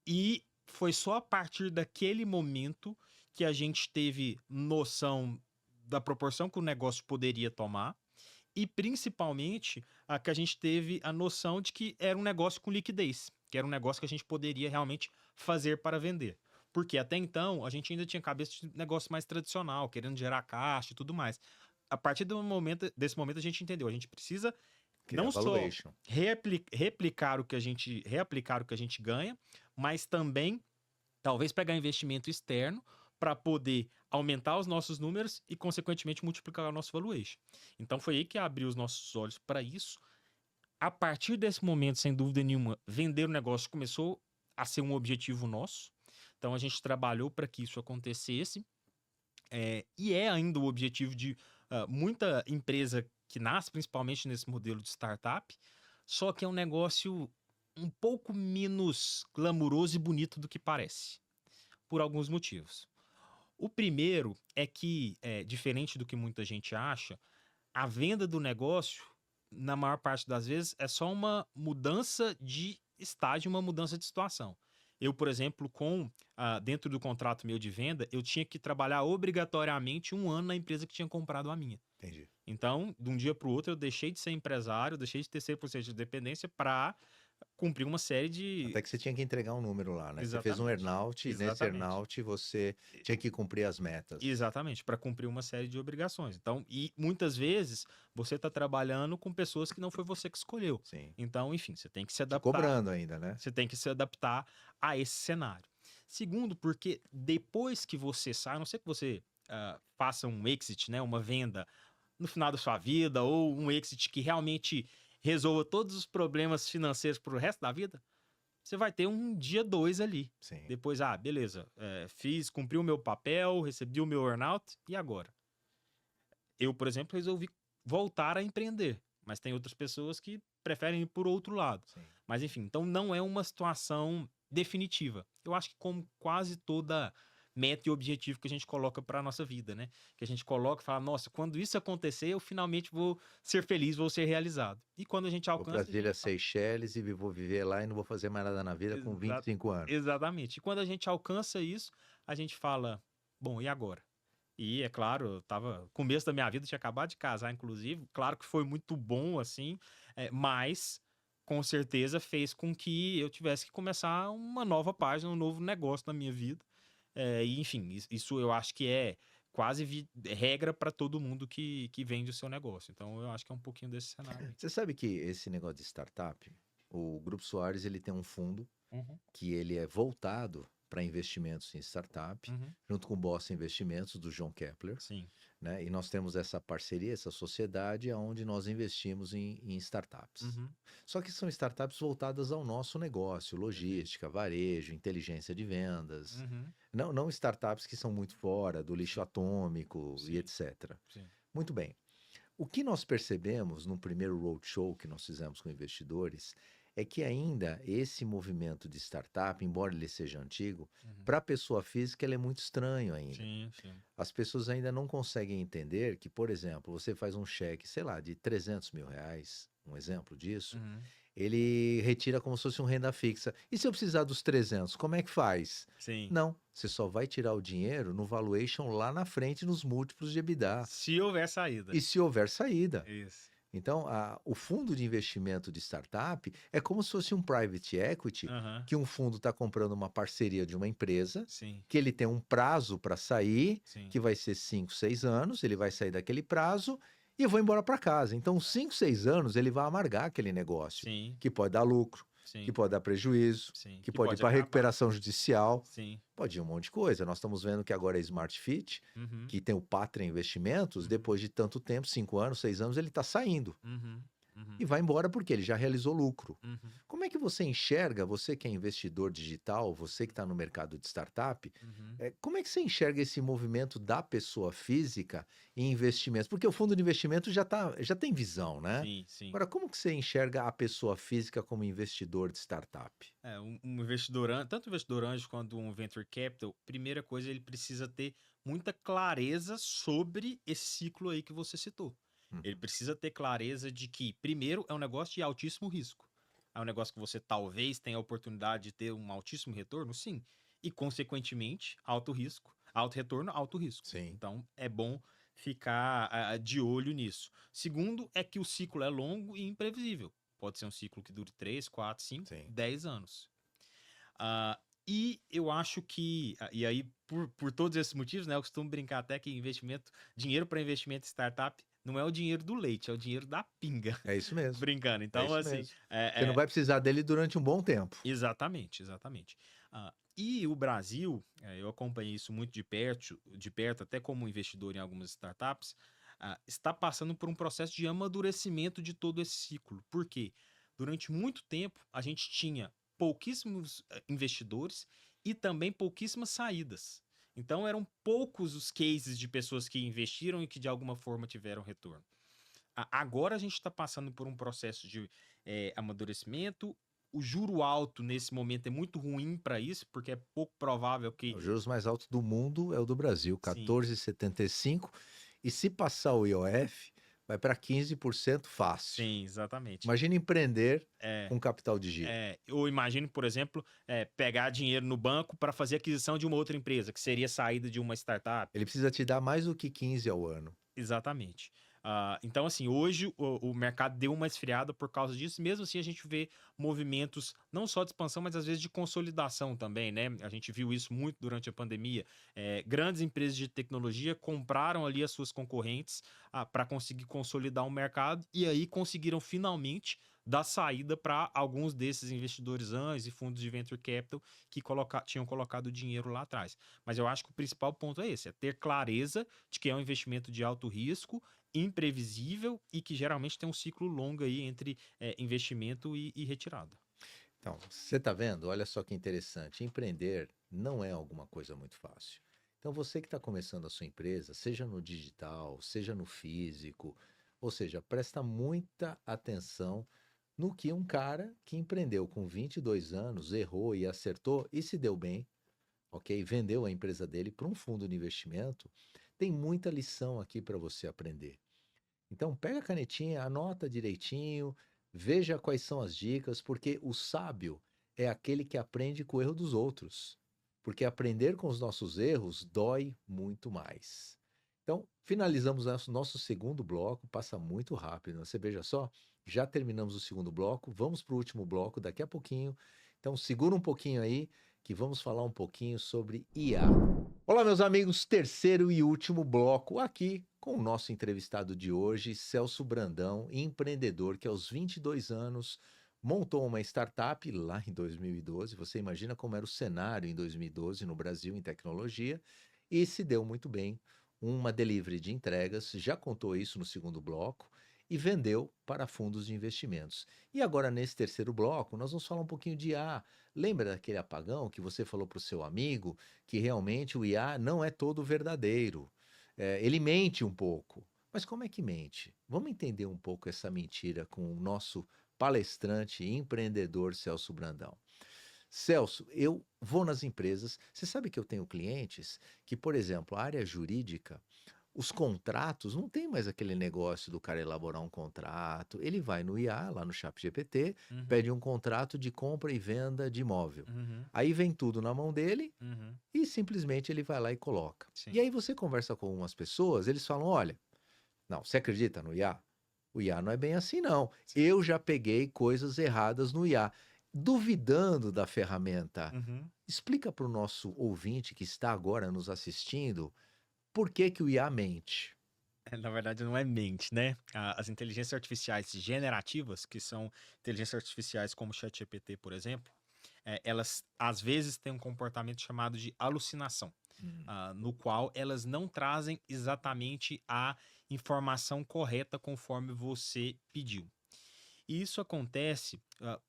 E foi só a partir daquele momento que a gente teve noção da proporção que o negócio poderia tomar e principalmente que a gente teve a noção de que era um negócio com liquidez, que era um negócio que a gente poderia realmente fazer para vender. Porque até então a gente ainda tinha cabeça de negócio mais tradicional, querendo gerar caixa e tudo mais. A partir desse momento a gente entendeu, a gente precisa Criar não só valuation. reaplicar o que a gente ganha, mas também talvez pegar investimento externo para poder aumentar os nossos números e, consequentemente, multiplicar o nosso valuation. Então, foi aí que abriu os nossos olhos para isso. A partir desse momento, sem dúvida nenhuma, vender o negócio começou a ser um objetivo nosso. Então, a gente trabalhou para que isso acontecesse. E é ainda o objetivo de muita empresa que nasce principalmente nesse modelo de startup, só que é um negócio um pouco menos glamuroso e bonito do que parece, por alguns motivos. O primeiro é que, diferente do que muita gente acha, a venda do negócio, na maior parte das vezes, é só uma mudança de estágio, uma mudança de situação. Eu, por exemplo, dentro do contrato meu de venda, eu tinha que trabalhar obrigatoriamente 1 ano na empresa que tinha comprado a minha. Entendi. Então, de um dia para o outro, eu deixei de ser empresário, deixei de ter 100% de dependência para cumprir uma série de... Até que você tinha que entregar um número lá, né? Você fez um Exatamente, earnout e nesse exatamente. earnout você tinha que cumprir as metas. Exatamente, para cumprir uma série de obrigações. Então, e muitas vezes você está trabalhando com pessoas que não foi você que escolheu. Sim. Então, enfim, você tem que se Te adaptar. cobrando ainda, né? Você tem que se adaptar a esse cenário. Segundo, porque depois que você sai, a não ser que você faça um exit, né, uma venda no final da sua vida, ou um exit que realmente resolva todos os problemas financeiros para o resto da vida, você vai ter um dia 2 ali. Sim. Depois, beleza, cumpri o meu papel, recebi o meu earnout, e agora? Eu, por exemplo, resolvi voltar a empreender, mas tem outras pessoas que preferem ir por outro lado. Sim. Mas enfim, então não é uma situação definitiva. Eu acho que como quase toda meta e objetivo que a gente coloca para a nossa vida, né? Que a gente coloca e fala, nossa, quando isso acontecer, eu finalmente vou ser feliz, vou ser realizado. E quando a gente Vou para alcança, as a gente Ilhas fala, Seychelles e vou viver lá e não vou fazer mais nada na vida com 25 anos. exatamente. E quando a gente alcança isso, a gente fala, bom, e agora? E é claro, eu tava começo da minha vida, tinha acabado de casar, inclusive. Claro que foi muito bom, assim, mas com certeza fez com que eu tivesse que começar uma nova página, um novo negócio na minha vida. E, enfim, isso eu acho que é quase regra para todo mundo que vende o seu negócio. Então, eu acho que é um pouquinho desse cenário aí. Você sabe que esse negócio de startup, o Grupo Soares ele tem um fundo Uhum, que ele é voltado para investimentos em startup, uhum, junto com o Bossa Investimentos, do João Kepler, sim, né? E nós temos essa parceria, essa sociedade, onde nós investimos em startups. uhum, Só que são startups voltadas ao nosso negócio, perfeito. logística, varejo, inteligência de vendas. Uhum, Não startups que são muito fora do lixo sim, atômico e sim, etc. sim. Muito bem. O que nós percebemos no primeiro roadshow que nós fizemos com investidores é que ainda esse movimento de startup, embora ele seja antigo, Uhum, para a pessoa física ele é muito estranho ainda. sim, sim. As pessoas ainda não conseguem entender que, por exemplo, você faz um cheque, sei lá, de 300 mil reais, um exemplo disso, Uhum, ele retira como se fosse um renda fixa. E se eu precisar dos 300, como é que faz? sim. Não, você só vai tirar o dinheiro no valuation lá na frente, nos múltiplos de EBITDA. Se houver saída. E se houver saída. Isso. Então, o fundo de investimento de startup é como se fosse um private equity, Aham, que um fundo está comprando uma parceria de uma empresa, sim, que ele tem um prazo para sair, sim, que vai ser 5, 6 anos, ele vai sair daquele prazo e eu vou embora para casa. Então, 5, 6 anos ele vai amargar aquele negócio, sim, que pode dar lucro, que sim, pode dar prejuízo, sim. que Que pode ir pode para acabar. recuperação judicial, Sim. pode ir um monte de coisa. Nós estamos vendo que agora é Smart Fit, Uhum, que tem o Pátria Investimentos, uhum, depois de tanto tempo, 5 anos, 6 anos, ele está saindo uhum, uhum, e vai embora porque ele já realizou lucro. uhum, Como é que você enxerga, você que é investidor digital, você que está no mercado de startup, uhum. como é que você enxerga esse movimento da pessoa física em investimentos? Porque o fundo de investimento já tem visão, né? Sim, sim. Agora, como que você enxerga a pessoa física como investidor de startup? Um investidor, tanto um investidor anjo quanto um venture capital, primeira coisa, ele precisa ter muita clareza sobre esse ciclo aí que você citou. Ele Uhum. precisa ter clareza de que, primeiro, é um negócio de altíssimo risco. É um negócio que você talvez tenha a oportunidade de ter um altíssimo retorno, sim. E, consequentemente, alto risco, alto retorno, alto risco. Sim, Então, é bom ficar de olho nisso. Segundo, é que o ciclo é longo e imprevisível. Pode ser um ciclo que dure 3, 4, 5, sim. 10 anos. Ah, e eu acho que, e aí, por todos esses motivos, né, eu costumo brincar até que dinheiro para investimento em startup não é o dinheiro do leite, é o dinheiro da pinga. É isso mesmo. Brincando. É Então, isso assim, mesmo. Você não vai precisar dele durante um bom tempo. exatamente, exatamente. E o Brasil, eu acompanhei isso muito de perto, até como investidor em algumas startups, está passando por um processo de amadurecimento de todo esse ciclo. Por quê? Durante muito tempo, a gente tinha pouquíssimos investidores e também pouquíssimas saídas. Então, eram poucos os cases de pessoas que investiram e que de alguma forma tiveram retorno. Agora a gente está passando por um processo de amadurecimento, o juro alto nesse momento é muito ruim para isso, porque é pouco provável que... Os juros mais altos do mundo é o do Brasil, Sim, 14,75. E se passar o IOF, vai para 15% fácil. sim, exatamente. Imagina empreender É, com capital de giro. eu imagino, por exemplo, pegar dinheiro no banco para fazer aquisição de uma outra empresa, que seria saída de uma startup. Ele precisa te dar mais do que 15 ao ano. Exatamente. Então, assim, hoje o mercado deu uma esfriada por causa disso. Mesmo assim, a gente vê movimentos não só de expansão, mas às vezes de consolidação também, né? A gente viu isso muito durante a pandemia. Grandes empresas de tecnologia compraram ali as suas concorrentes para conseguir consolidar o mercado e aí conseguiram finalmente dar saída para alguns desses investidores anjos e fundos de venture capital que tinham colocado dinheiro lá atrás. Mas eu acho que o principal ponto é esse, é ter clareza de que é um investimento de alto risco, imprevisível e que geralmente tem um ciclo longo aí entre investimento e retirada. Então, você está vendo? Olha só que interessante. Empreender não é alguma coisa muito fácil. Então, você que está começando a sua empresa, seja no digital, seja no físico, ou seja, presta muita atenção no que um cara que empreendeu com 22 anos, errou e acertou e se deu bem, ok? Vendeu a empresa dele para um fundo de investimento. Tem muita lição aqui para você aprender. Então, pega a canetinha, anota direitinho, veja quais são as dicas, porque o sábio é aquele que aprende com o erro dos outros. Porque aprender com os nossos erros dói muito mais. Então, finalizamos nosso segundo bloco, passa muito rápido, né? Você veja só, já terminamos o segundo bloco, vamos para o último bloco daqui a pouquinho. Então, segura um pouquinho aí, que vamos falar um pouquinho sobre IA. Olá, meus amigos, terceiro e último bloco aqui com o nosso entrevistado de hoje, Celso Brandão, empreendedor que aos 22 anos montou uma startup lá em 2012. Você imagina como era o cenário em 2012 no Brasil em tecnologia e se deu muito bem. Uma delivery de entregas, já contou isso no segundo bloco e vendeu para fundos de investimentos. E agora, nesse terceiro bloco, nós vamos falar um pouquinho de IA. Lembra daquele apagão que você falou para o seu amigo que realmente o IA não é todo verdadeiro? Ele mente um pouco. Mas como é que mente? Vamos entender um pouco essa mentira com o nosso palestrante e empreendedor Celso Brandão. Celso, eu vou nas empresas. Você sabe que eu tenho clientes que, por exemplo, a área jurídica, os contratos, não tem mais aquele negócio do cara elaborar um contrato. Ele vai no IA, lá no ChatGPT, Uhum, pede um contrato de compra e venda de imóvel. uhum, Aí vem tudo na mão dele uhum, e simplesmente ele vai lá e coloca. sim. E aí você conversa com umas pessoas, eles falam: olha, não, você acredita no IA? O IA não é bem assim, não. Eu já peguei coisas erradas no IA. Duvidando da ferramenta, Uhum. explica para o nosso ouvinte que está agora nos assistindo por que que o IA mente. Na verdade, não é mente, né? As inteligências artificiais generativas, que são inteligências artificiais como o ChatGPT, por exemplo, elas às vezes têm um comportamento chamado de alucinação, Hum. no qual elas não trazem exatamente a informação correta conforme você pediu. E isso acontece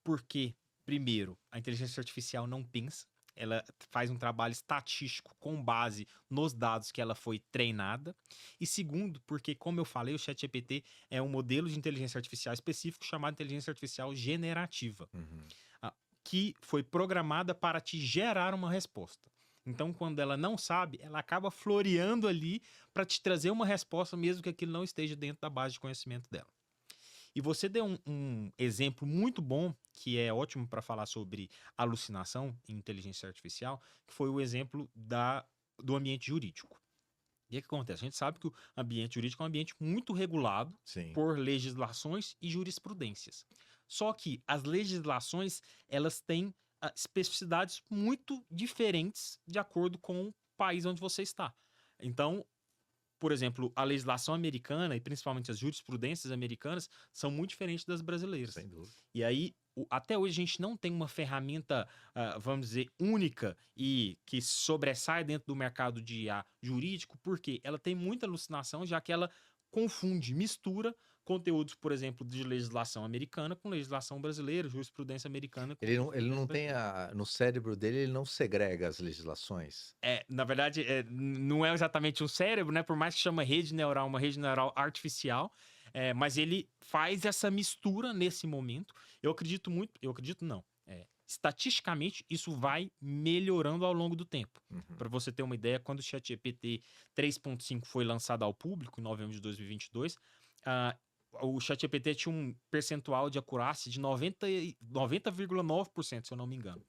porque, primeiro, a inteligência artificial não pensa, ela faz um trabalho estatístico com base nos dados que ela foi treinada. E segundo, porque, como eu falei, o ChatGPT é um modelo de inteligência artificial específico chamado inteligência artificial generativa, Uhum. ah, que foi programada para te gerar uma resposta. Então, quando ela não sabe, ela acaba floreando ali para te trazer uma resposta, mesmo que aquilo não esteja dentro da base de conhecimento dela. E você deu um exemplo muito bom, que é ótimo para falar sobre alucinação em inteligência artificial, que foi o exemplo do ambiente jurídico. E o que acontece? A gente sabe que o ambiente jurídico é um ambiente muito regulado Sim. por legislações e jurisprudências. Só que as legislações, elas têm especificidades muito diferentes de acordo com o país onde você está. Então, por exemplo, a legislação americana e principalmente as jurisprudências americanas são muito diferentes das brasileiras. Sem dúvida. E aí, até hoje a gente não tem uma ferramenta, vamos dizer, única e que sobressai dentro do mercado de IA jurídico, porque ela tem muita alucinação, já que ela confunde, mistura conteúdos, por exemplo, de legislação americana com legislação brasileira, jurisprudência americana com Ele jurisprudência não tem brasileira. no cérebro dele, ele não segrega as legislações. Na verdade, não é exatamente um cérebro, né? Por mais que chama rede neural, uma rede neural artificial, mas ele faz essa mistura nesse momento. Eu acredito não. Estatisticamente, isso vai melhorando ao longo do tempo. Uhum. Para você ter uma ideia, quando o ChatGPT 3.5 foi lançado ao público, em novembro de 2022, ah, o ChatGPT tinha um percentual de acurácia de 90,9%, se eu não me engano.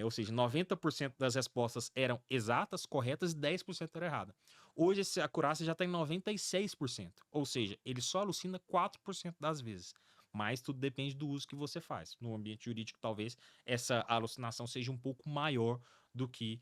Ou seja, 90% das respostas eram exatas, corretas, e 10% era errada. Hoje, essa acurácia já está em 96%. Ou seja, ele só alucina 4% das vezes. Mas tudo depende do uso que você faz. No ambiente jurídico, talvez essa alucinação seja um pouco maior do que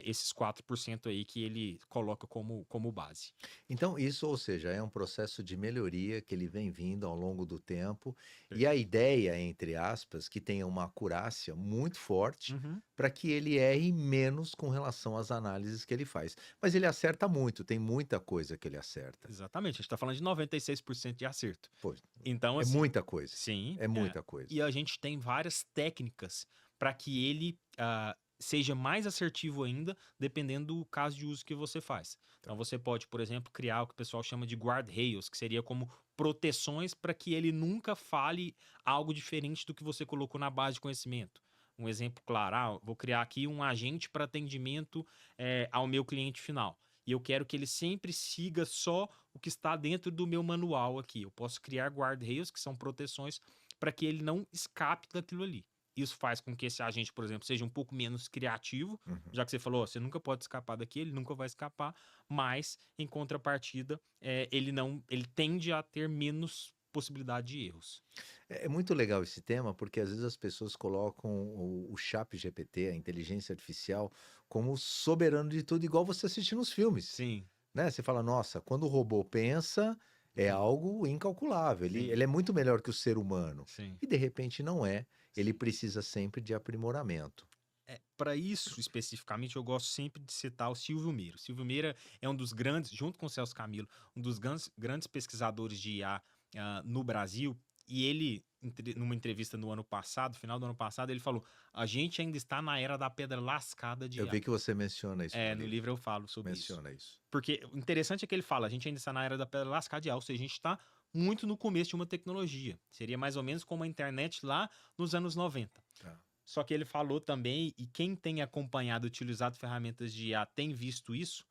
esses 4% aí que ele coloca como base. Então, isso, ou seja, é um processo de melhoria que ele vem vindo ao longo do tempo, e a Perfeito. ideia, entre aspas, que tenha uma acurácia muito forte Uhum. para que ele erre menos com relação às análises que ele faz. Mas ele acerta muito, tem muita coisa que ele acerta. Exatamente. A gente está falando de 96% de acerto. Pô, Então, é assim, muita coisa. sim, É muita coisa. e a gente tem várias técnicas para que ele seja mais assertivo ainda, dependendo do caso de uso que você faz. Tá. Então, você pode, por exemplo, criar o que o pessoal chama de guardrails, que seria como proteções para que ele nunca fale algo diferente do que você colocou na base de conhecimento. Um exemplo claro, vou criar aqui um agente para atendimento ao meu cliente final. E eu quero que ele sempre siga só o que está dentro do meu manual aqui. Eu posso criar guardrails, que são proteções, para que ele não escape daquilo ali. Isso faz com que esse agente, por exemplo, seja um pouco menos criativo, Uhum. já que você falou, você nunca pode escapar daqui, ele nunca vai escapar, mas em contrapartida, ele tende a ter menos possibilidade de erros. É muito legal esse tema, porque às vezes as pessoas colocam o ChatGPT, a inteligência artificial, como soberano de tudo, igual você assiste nos filmes. Sim, Né, você fala: "Nossa, quando o robô pensa, é sim, algo incalculável, ele sim, ele é muito melhor que o ser humano". sim. E de repente não é, ele Sim. precisa sempre de aprimoramento. Para isso, especificamente, eu gosto sempre de citar o Silvio Meira. O Silvio Meira é um dos grandes, junto com o Celso Camilo, um dos grandes pesquisadores de IA no Brasil. E ele, numa entrevista no ano passado, final do ano passado, ele falou: a gente ainda está na era da pedra lascada de Eu IA. vi que você menciona isso no No livro, livro eu falo sobre isso. menciona isso. Porque o interessante é que ele fala: a gente ainda está na era da pedra lascada de IA, ou seja, a gente está muito no começo de uma tecnologia. Seria mais ou menos como a internet lá nos anos 90. Tá. Só que ele falou também, e quem tem acompanhado, utilizado ferramentas de IA tem visto isso,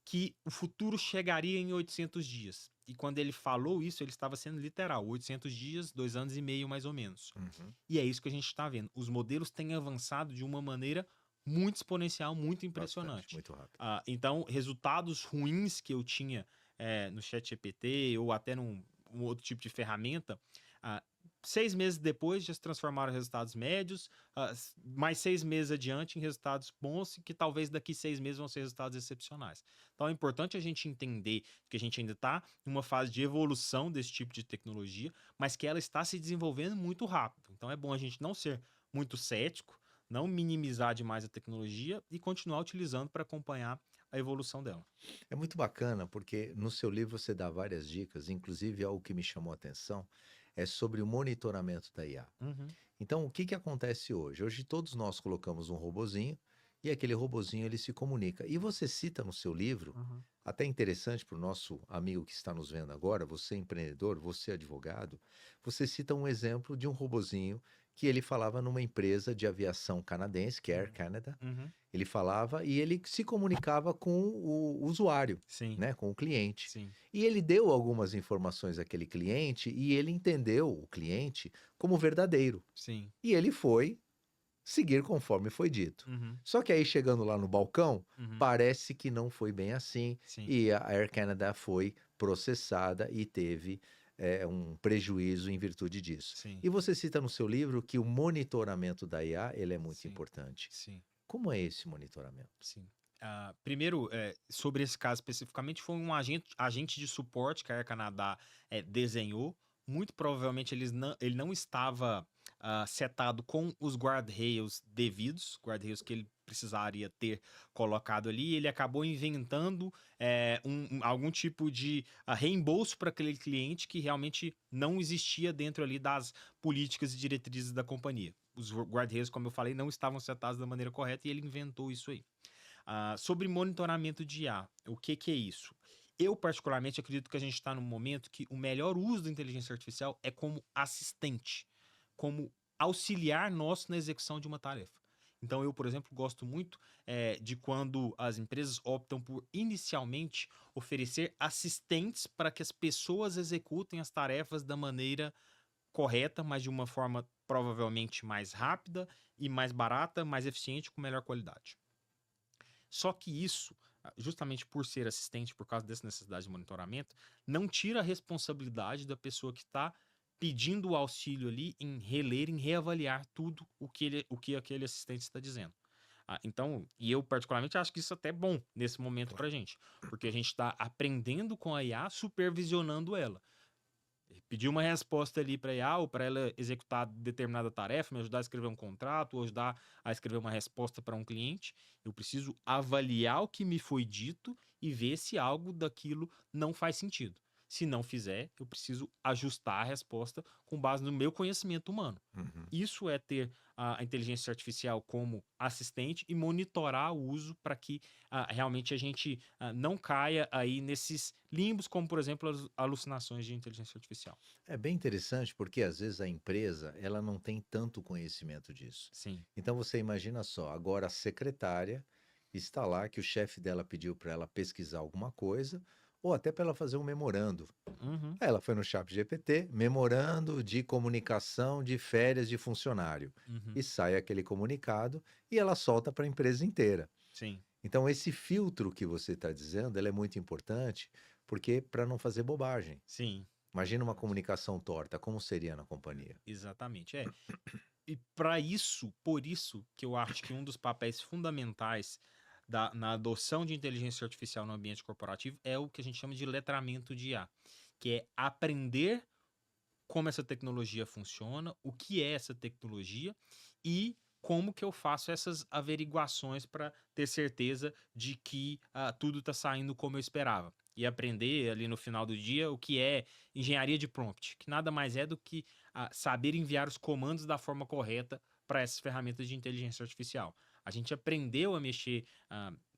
que o futuro chegaria em 800 dias. E quando ele falou isso, ele estava sendo literal, 800 dias, 2 anos e meio mais ou menos. Uhum. E é isso que a gente está vendo. Os modelos têm avançado de uma maneira muito exponencial, muito Bastante, impressionante. muito rápido. Então, resultados ruins que eu tinha no ChatGPT ou até um outro tipo de ferramenta, ah, 6 meses depois já se transformaram em resultados médios, mais 6 meses adiante em resultados bons, que talvez daqui 6 meses vão ser resultados excepcionais. Então é importante a gente entender que a gente ainda está em uma fase de evolução desse tipo de tecnologia, mas que ela está se desenvolvendo muito rápido. Então é bom a gente não ser muito cético, não minimizar demais a tecnologia e continuar utilizando para acompanhar a evolução dela. É muito bacana, porque no seu livro você dá várias dicas, inclusive algo que me chamou a atenção, é sobre o monitoramento da IA. Uhum, Então, o que que acontece hoje? Hoje todos nós colocamos um robozinho e aquele robozinho ele se comunica. E você cita no seu livro, uhum, até interessante para o nosso amigo que está nos vendo agora, você empreendedor, você advogado, você cita um exemplo de um robozinho que ele falava numa empresa de aviação canadense, que é Air uhum, Canada. uhum. Ele falava e ele se comunicava com o usuário, Sim, né, com o cliente. sim, E ele deu algumas informações àquele cliente e ele entendeu o cliente como verdadeiro. sim. E ele foi seguir conforme foi dito. Uhum, Só que aí chegando lá no balcão, uhum. parece que não foi bem assim, Sim, e a Air Canada foi processada e teve, um prejuízo em virtude disso. sim, E você cita no seu livro que o monitoramento da IA, ele é muito sim, importante. sim, Como é esse monitoramento? sim. Primeiro, sobre esse caso especificamente, foi um agente de suporte que a Air Canada desenhou. Muito provavelmente ele não estava setado com os guardrails devidos, guardrails que ele precisaria ter colocado ali. Ele acabou inventando algum tipo de reembolso para aquele cliente que realmente não existia dentro ali das políticas e diretrizes da companhia. Os guardrails, como eu falei, não estavam setados da maneira correta e ele inventou isso aí. Sobre monitoramento de IA, o que que é isso? Eu, particularmente, acredito que a gente está num momento que o melhor uso da inteligência artificial é como assistente, como auxiliar nosso na execução de uma tarefa. Então, eu, por exemplo, gosto muito de quando as empresas optam por, inicialmente, oferecer assistentes para que as pessoas executem as tarefas da maneira correta, mas de uma forma provavelmente mais rápida e mais barata, mais eficiente, com melhor qualidade. Só que isso, justamente por ser assistente, por causa dessa necessidade de monitoramento, não tira a responsabilidade da pessoa que está pedindo o auxílio ali em reler, em reavaliar tudo o que aquele assistente está dizendo. Então, e eu particularmente acho que isso até é bom nesse momento para a gente, porque a gente está aprendendo com a IA, supervisionando ela. Pedir uma resposta ali para a IA ou para ela executar determinada tarefa, me ajudar a escrever um contrato, ou ajudar a escrever uma resposta para um cliente, eu preciso avaliar o que me foi dito e ver se algo daquilo não faz sentido. Se não fizer, eu preciso ajustar a resposta com base no meu conhecimento humano. Uhum. Isso é ter a inteligência artificial como assistente e monitorar o uso para que realmente a gente não caia aí nesses limbos, como por exemplo as alucinações de inteligência artificial. É bem interessante porque às vezes a empresa ela não tem tanto conhecimento disso. Sim. Então você imagina só, agora a secretária está lá que o chefe dela pediu para ela pesquisar alguma coisa ou até para ela fazer um memorando. Uhum. Aí ela foi no ChatGPT, memorando de comunicação de férias de funcionário. Uhum. E sai aquele comunicado e ela solta para a empresa inteira. Sim. Então esse filtro que você está dizendo, ele é muito importante, porque para não fazer bobagem. Sim. Imagina uma comunicação torta, como seria na companhia? Exatamente. E para isso, por isso que eu acho que um dos papéis fundamentais na adoção de inteligência artificial no ambiente corporativo é o que a gente chama de letramento de IA, que é aprender como essa tecnologia funciona, o que é essa tecnologia e como que eu faço essas averiguações para ter certeza de que tudo está saindo como eu esperava. E aprender ali no final do dia o que é engenharia de prompt, que nada mais é do que saber enviar os comandos da forma correta para essas ferramentas de inteligência artificial. A gente aprendeu a mexer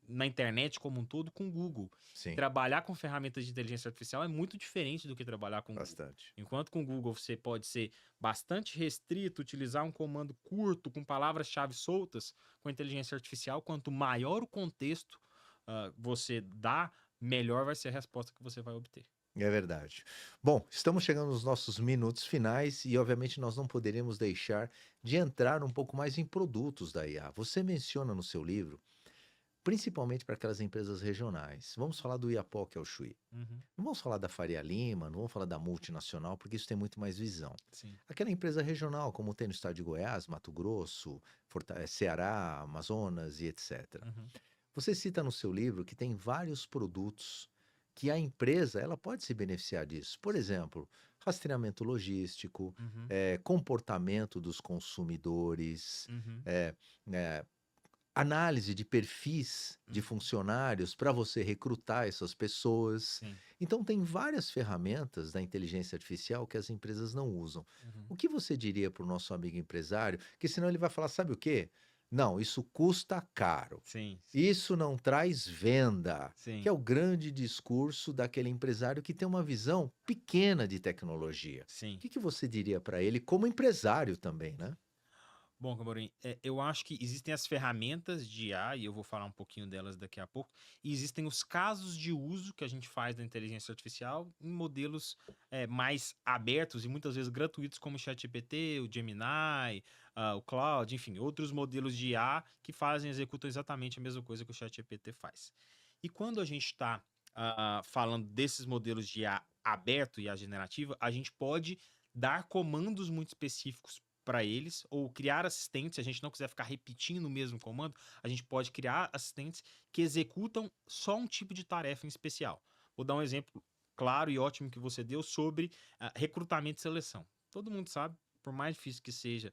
na internet como um todo com o Google. Sim, Trabalhar com ferramentas de inteligência artificial é muito diferente do que trabalhar com o Google. bastante. Enquanto com o Google você pode ser bastante restrito, utilizar um comando curto com palavras-chave soltas, com a inteligência artificial, quanto maior o contexto você dá, melhor vai ser a resposta que você vai obter. É verdade. Bom, estamos chegando nos nossos minutos finais e, obviamente, nós não poderíamos deixar de entrar um pouco mais em produtos da IA. Você menciona no seu livro, principalmente para aquelas empresas regionais. Vamos falar do Iapoc que é o Chuí. Uhum. Não vamos falar da Faria Lima, não vamos falar da multinacional, porque isso tem muito mais visão. Sim. Aquela empresa regional, como tem no estado de Goiás, Mato Grosso, Ceará, Amazonas e etc. Uhum. Você cita no seu livro que tem vários produtos que a empresa ela pode se beneficiar disso. Por exemplo, rastreamento logístico, Uhum. comportamento dos consumidores, Uhum. eh, análise de perfis de Uhum. funcionários para você recrutar essas pessoas. Sim. Então, tem várias ferramentas da inteligência artificial que as empresas não usam. Uhum. O que você diria para o nosso amigo empresário? Que senão ele vai falar: sabe o quê? Não, isso custa caro. Sim. Isso não traz venda, Sim. que é o grande discurso daquele empresário que tem uma visão pequena de tecnologia. O Sim. que você diria para ele como empresário também, né? Bom, Camorim, eu acho que existem as ferramentas de IA, e eu vou falar um pouquinho delas daqui a pouco, e existem os casos de uso que a gente faz da inteligência artificial em modelos mais abertos e muitas vezes gratuitos, como o ChatGPT, o Gemini, o Claude, enfim, outros modelos de IA que executam exatamente a mesma coisa que o ChatGPT faz. E quando a gente está falando desses modelos de IA aberto e IA generativa, a gente pode dar comandos muito específicos para eles, ou criar assistentes, se a gente não quiser ficar repetindo o mesmo comando, a gente pode criar assistentes que executam só um tipo de tarefa em especial. Vou dar um exemplo claro e ótimo que você deu sobre recrutamento e seleção. Todo mundo sabe, por mais difícil que seja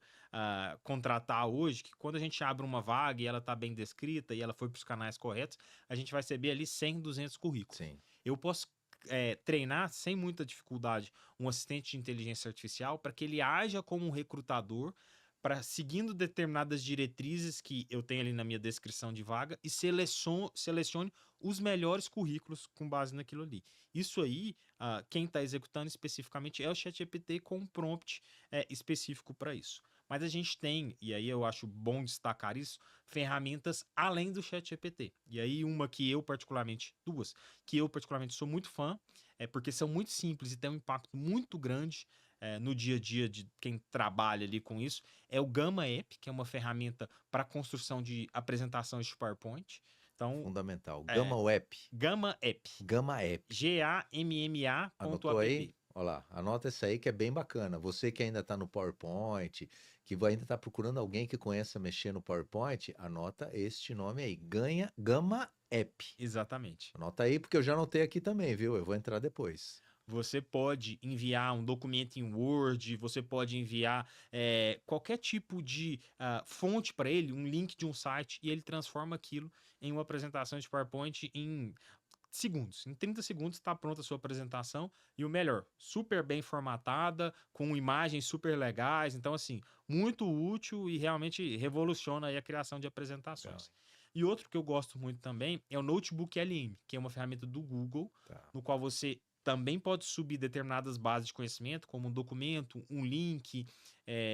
contratar hoje, que quando a gente abre uma vaga e ela está bem descrita e ela foi para os canais corretos, a gente vai receber ali 100, 200 currículos. Sim. Eu posso treinar sem muita dificuldade um assistente de inteligência artificial para que ele haja como um recrutador, para seguindo determinadas diretrizes que eu tenho ali na minha descrição de vaga e selecione os melhores currículos com base naquilo ali. Isso aí, quem está executando especificamente é o ChatGPT com um prompt específico para isso. Mas a gente tem, e aí eu acho bom destacar isso, ferramentas além do ChatGPT. E aí duas, que eu particularmente sou muito fã, porque são muito simples e têm um impacto muito grande no dia a dia de quem trabalha ali com isso, é o Gamma App, que é uma ferramenta para construção de apresentações de PowerPoint. Então, Fundamental. é, Gama Web. Gamma App, Gama App. Anotou aí? GAMMA.app. Olha lá, anota essa aí que é bem bacana. Você que ainda está no PowerPoint, ainda está procurando alguém que conheça mexer no PowerPoint, anota este nome aí, Gama App. Exatamente. Anota aí porque eu já anotei aqui também, viu? Eu vou entrar depois. Você pode enviar um documento em Word, você pode enviar qualquer tipo de fonte para ele, um link de um site, e ele transforma aquilo em uma apresentação de PowerPoint em segundos. Em 30 segundos está pronta a sua apresentação e o melhor, super bem formatada, com imagens super legais. Então, assim, muito útil e realmente revoluciona aí a criação de Legal. apresentações. E outro que eu gosto muito também é o Notebook LM, que é uma ferramenta do Google, Tá. no qual você também pode subir determinadas bases de conhecimento, como um documento, um link,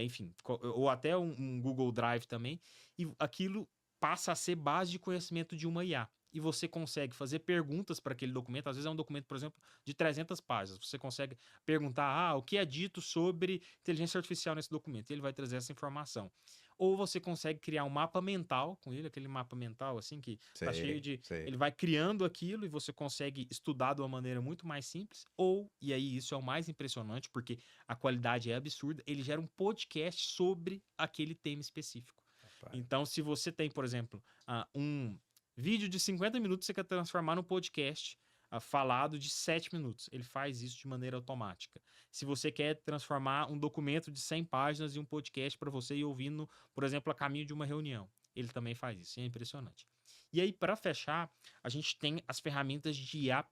enfim, ou até um Google Drive também, e aquilo passa a ser base de conhecimento de uma IA. E você consegue fazer perguntas para aquele documento. Às vezes é um documento, por exemplo, de 300 páginas. Você consegue perguntar, o que é dito sobre inteligência artificial nesse documento? E ele vai trazer essa informação. Ou você consegue criar um mapa mental com ele, aquele mapa mental assim que tá cheio de... Sei. Ele vai criando aquilo e você consegue estudar de uma maneira muito mais simples. Ou, e aí isso é o mais impressionante, porque a qualidade é absurda, ele gera um podcast sobre aquele tema específico. Rapaz. Então, se você tem, por exemplo, um vídeo de 50 minutos, você quer transformar num podcast falado de 7 minutos. Ele faz isso de maneira automática. Se você quer transformar um documento de 100 páginas em um podcast para você ir ouvindo, por exemplo, a caminho de uma reunião, ele também faz isso. É impressionante. E aí, para fechar, a gente tem as ferramentas de IA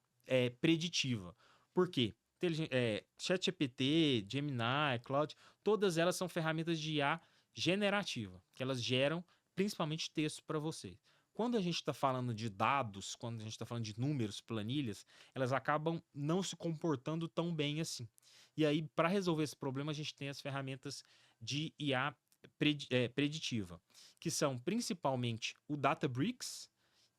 preditiva. Por quê? ChatGPT, Gemini, Claude, todas elas são ferramentas de IA generativa, que elas geram principalmente texto para você. Quando a gente está falando de dados, quando a gente está falando de números, planilhas, elas acabam não se comportando tão bem assim. E aí, para resolver esse problema, a gente tem as ferramentas de IA preditiva, que são principalmente o Databricks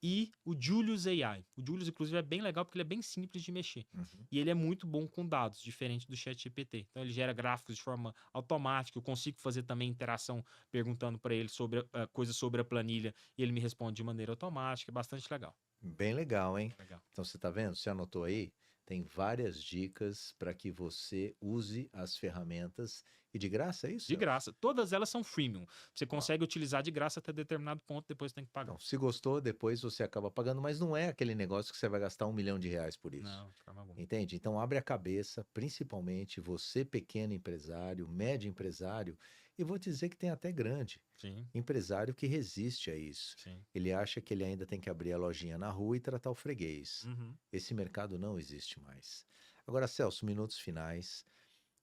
e o Julius AI. O Julius, inclusive, é bem legal porque ele é bem simples de mexer. Uhum. E ele é muito bom com dados, diferente do ChatGPT. Então, ele gera gráficos de forma automática. Eu consigo fazer também interação perguntando para ele sobre coisas sobre a planilha e ele me responde de maneira automática. É bastante legal. Bem legal, hein? Legal. Então você tá vendo? Você anotou aí? Tem várias dicas para que você use as ferramentas e de graça, é isso, De Celso? graça. Todas elas são freemium. Você consegue utilizar de graça até determinado ponto, depois tem que pagar. Então, se gostou, depois você acaba pagando, mas não é aquele negócio que você vai gastar R$ 1 milhão por isso. Não, de forma alguma. Entende? Então abre a cabeça, principalmente você, pequeno empresário, médio empresário, e vou te dizer que tem até grande Sim, empresário que resiste a isso. sim. Ele acha que ele ainda tem que abrir a lojinha na rua e tratar o freguês. Uhum. Esse mercado não existe mais. Agora, Celso, minutos finais.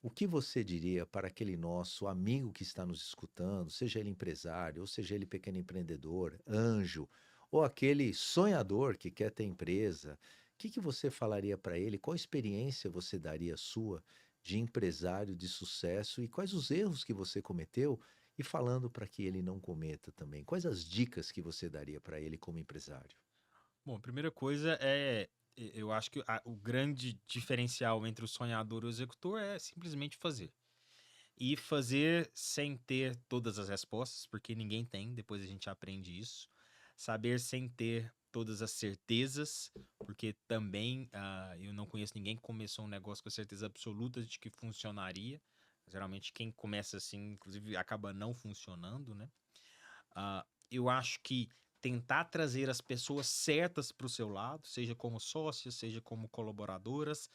O que você diria para aquele nosso amigo que está nos escutando, seja ele empresário, ou seja ele pequeno empreendedor, anjo, ou aquele sonhador que quer ter empresa? O que você falaria para ele? Qual experiência você daria sua de empresário de sucesso e quais os erros que você cometeu? E falando para que ele não cometa também, quais as dicas que você daria para ele como empresário? Bom, a primeira coisa eu acho que o grande diferencial entre o sonhador e o executor é simplesmente fazer. E fazer sem ter todas as respostas, porque ninguém tem, depois a gente aprende isso. Saber sem ter todas as certezas, porque também eu não conheço ninguém que começou um negócio com a certeza absoluta de que funcionaria. Geralmente quem começa assim, inclusive, acaba não funcionando, né? Eu acho que tentar trazer as pessoas certas para o seu lado, seja como sócias, seja como colaboradoras,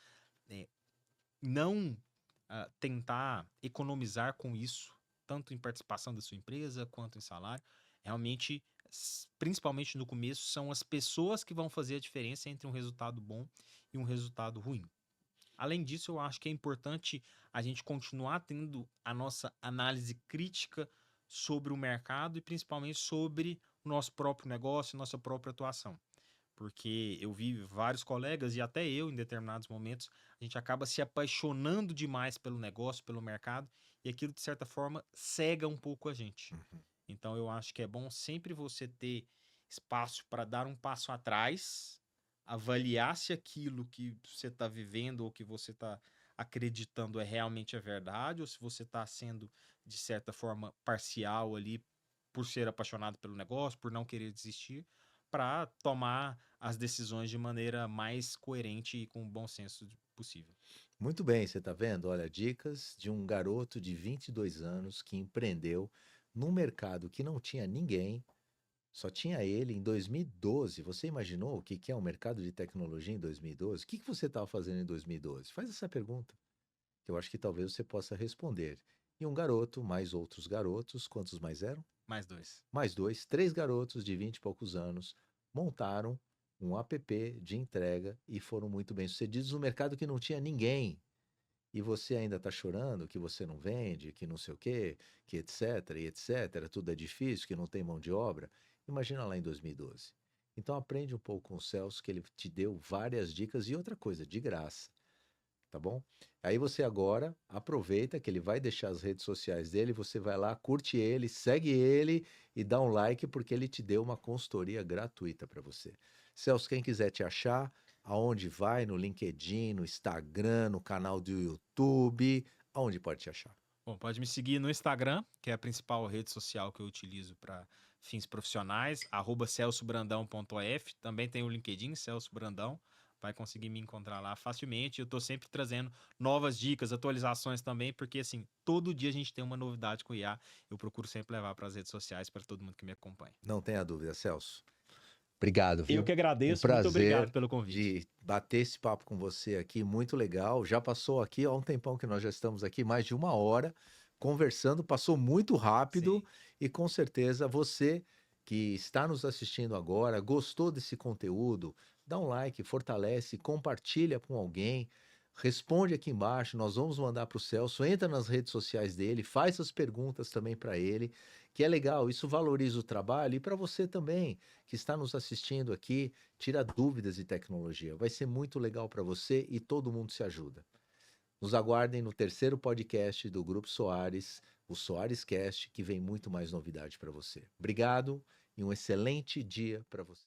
não tentar economizar com isso, tanto em participação da sua empresa quanto em salário. Realmente, principalmente no começo, são as pessoas que vão fazer a diferença entre um resultado bom e um resultado ruim. Além disso, eu acho que é importante a gente continuar tendo a nossa análise crítica sobre o mercado e principalmente sobre o nosso próprio negócio, nossa própria atuação. Porque eu vi vários colegas e até eu, em determinados momentos, a gente acaba se apaixonando demais pelo negócio, pelo mercado, e aquilo, de certa forma, cega um pouco a gente. Uhum. Então, eu acho que é bom sempre você ter espaço para dar um passo atrás, avaliar se aquilo que você está vivendo ou que você está acreditando é realmente a verdade, ou se você está sendo, de certa forma, parcial ali por ser apaixonado pelo negócio, por não querer desistir, para tomar as decisões de maneira mais coerente e com bom senso possível. Muito bem, você está vendo? Olha, dicas de um garoto de 22 anos que empreendeu num mercado que não tinha ninguém, só tinha ele em 2012. Você imaginou o que que é um mercado de tecnologia em 2012? O que que você estava fazendo em 2012? Faz essa pergunta, que eu acho que talvez você possa responder. E um garoto, mais outros garotos, quantos mais eram? Mais dois. Mais dois, três garotos de 20 e poucos anos montaram um app de entrega e foram muito bem-sucedidos no mercado que não tinha ninguém. E você ainda está chorando que você não vende, que não sei o quê, que etc, e etc, tudo é difícil, que não tem mão de obra. Imagina lá em 2012. Então aprende um pouco com o Celso, que ele te deu várias dicas e outra coisa, de graça, tá bom? Aí você agora aproveita que ele vai deixar as redes sociais dele, você vai lá, curte ele, segue ele e dá um like porque ele te deu uma consultoria gratuita para você. Celso, quem quiser te achar, aonde vai? No LinkedIn, no Instagram, no canal do YouTube, aonde pode te achar? Bom, pode me seguir no Instagram, que é a principal rede social que eu utilizo para fins profissionais, @celsobrandão.of. Também tem o LinkedIn, Celso Brandão. Vai conseguir me encontrar lá facilmente. Eu estou sempre trazendo novas dicas, atualizações também, porque assim, todo dia a gente tem uma novidade com o IA. Eu procuro sempre levar para as redes sociais para todo mundo que me acompanha. Não tenha dúvida, Celso. Obrigado, Eu viu? que Um agradeço, muito obrigado prazer pelo convite. de bater esse papo com você aqui, muito legal. Já passou aqui, há um tempão que nós já estamos aqui, mais de uma hora, conversando, passou muito rápido Sim. e com certeza você que está nos assistindo agora, gostou desse conteúdo, dá um like, fortalece, compartilha com alguém, responde aqui embaixo, nós vamos mandar para o Celso, entra nas redes sociais dele, faz as perguntas também para ele, que é legal, isso valoriza o trabalho e para você também que está nos assistindo aqui, tira dúvidas de tecnologia. Vai ser muito legal para você e todo mundo se ajuda. Nos aguardem no terceiro podcast do Grupo Soares, o Soares Cast, que vem muito mais novidade para você. Obrigado e um excelente dia para você.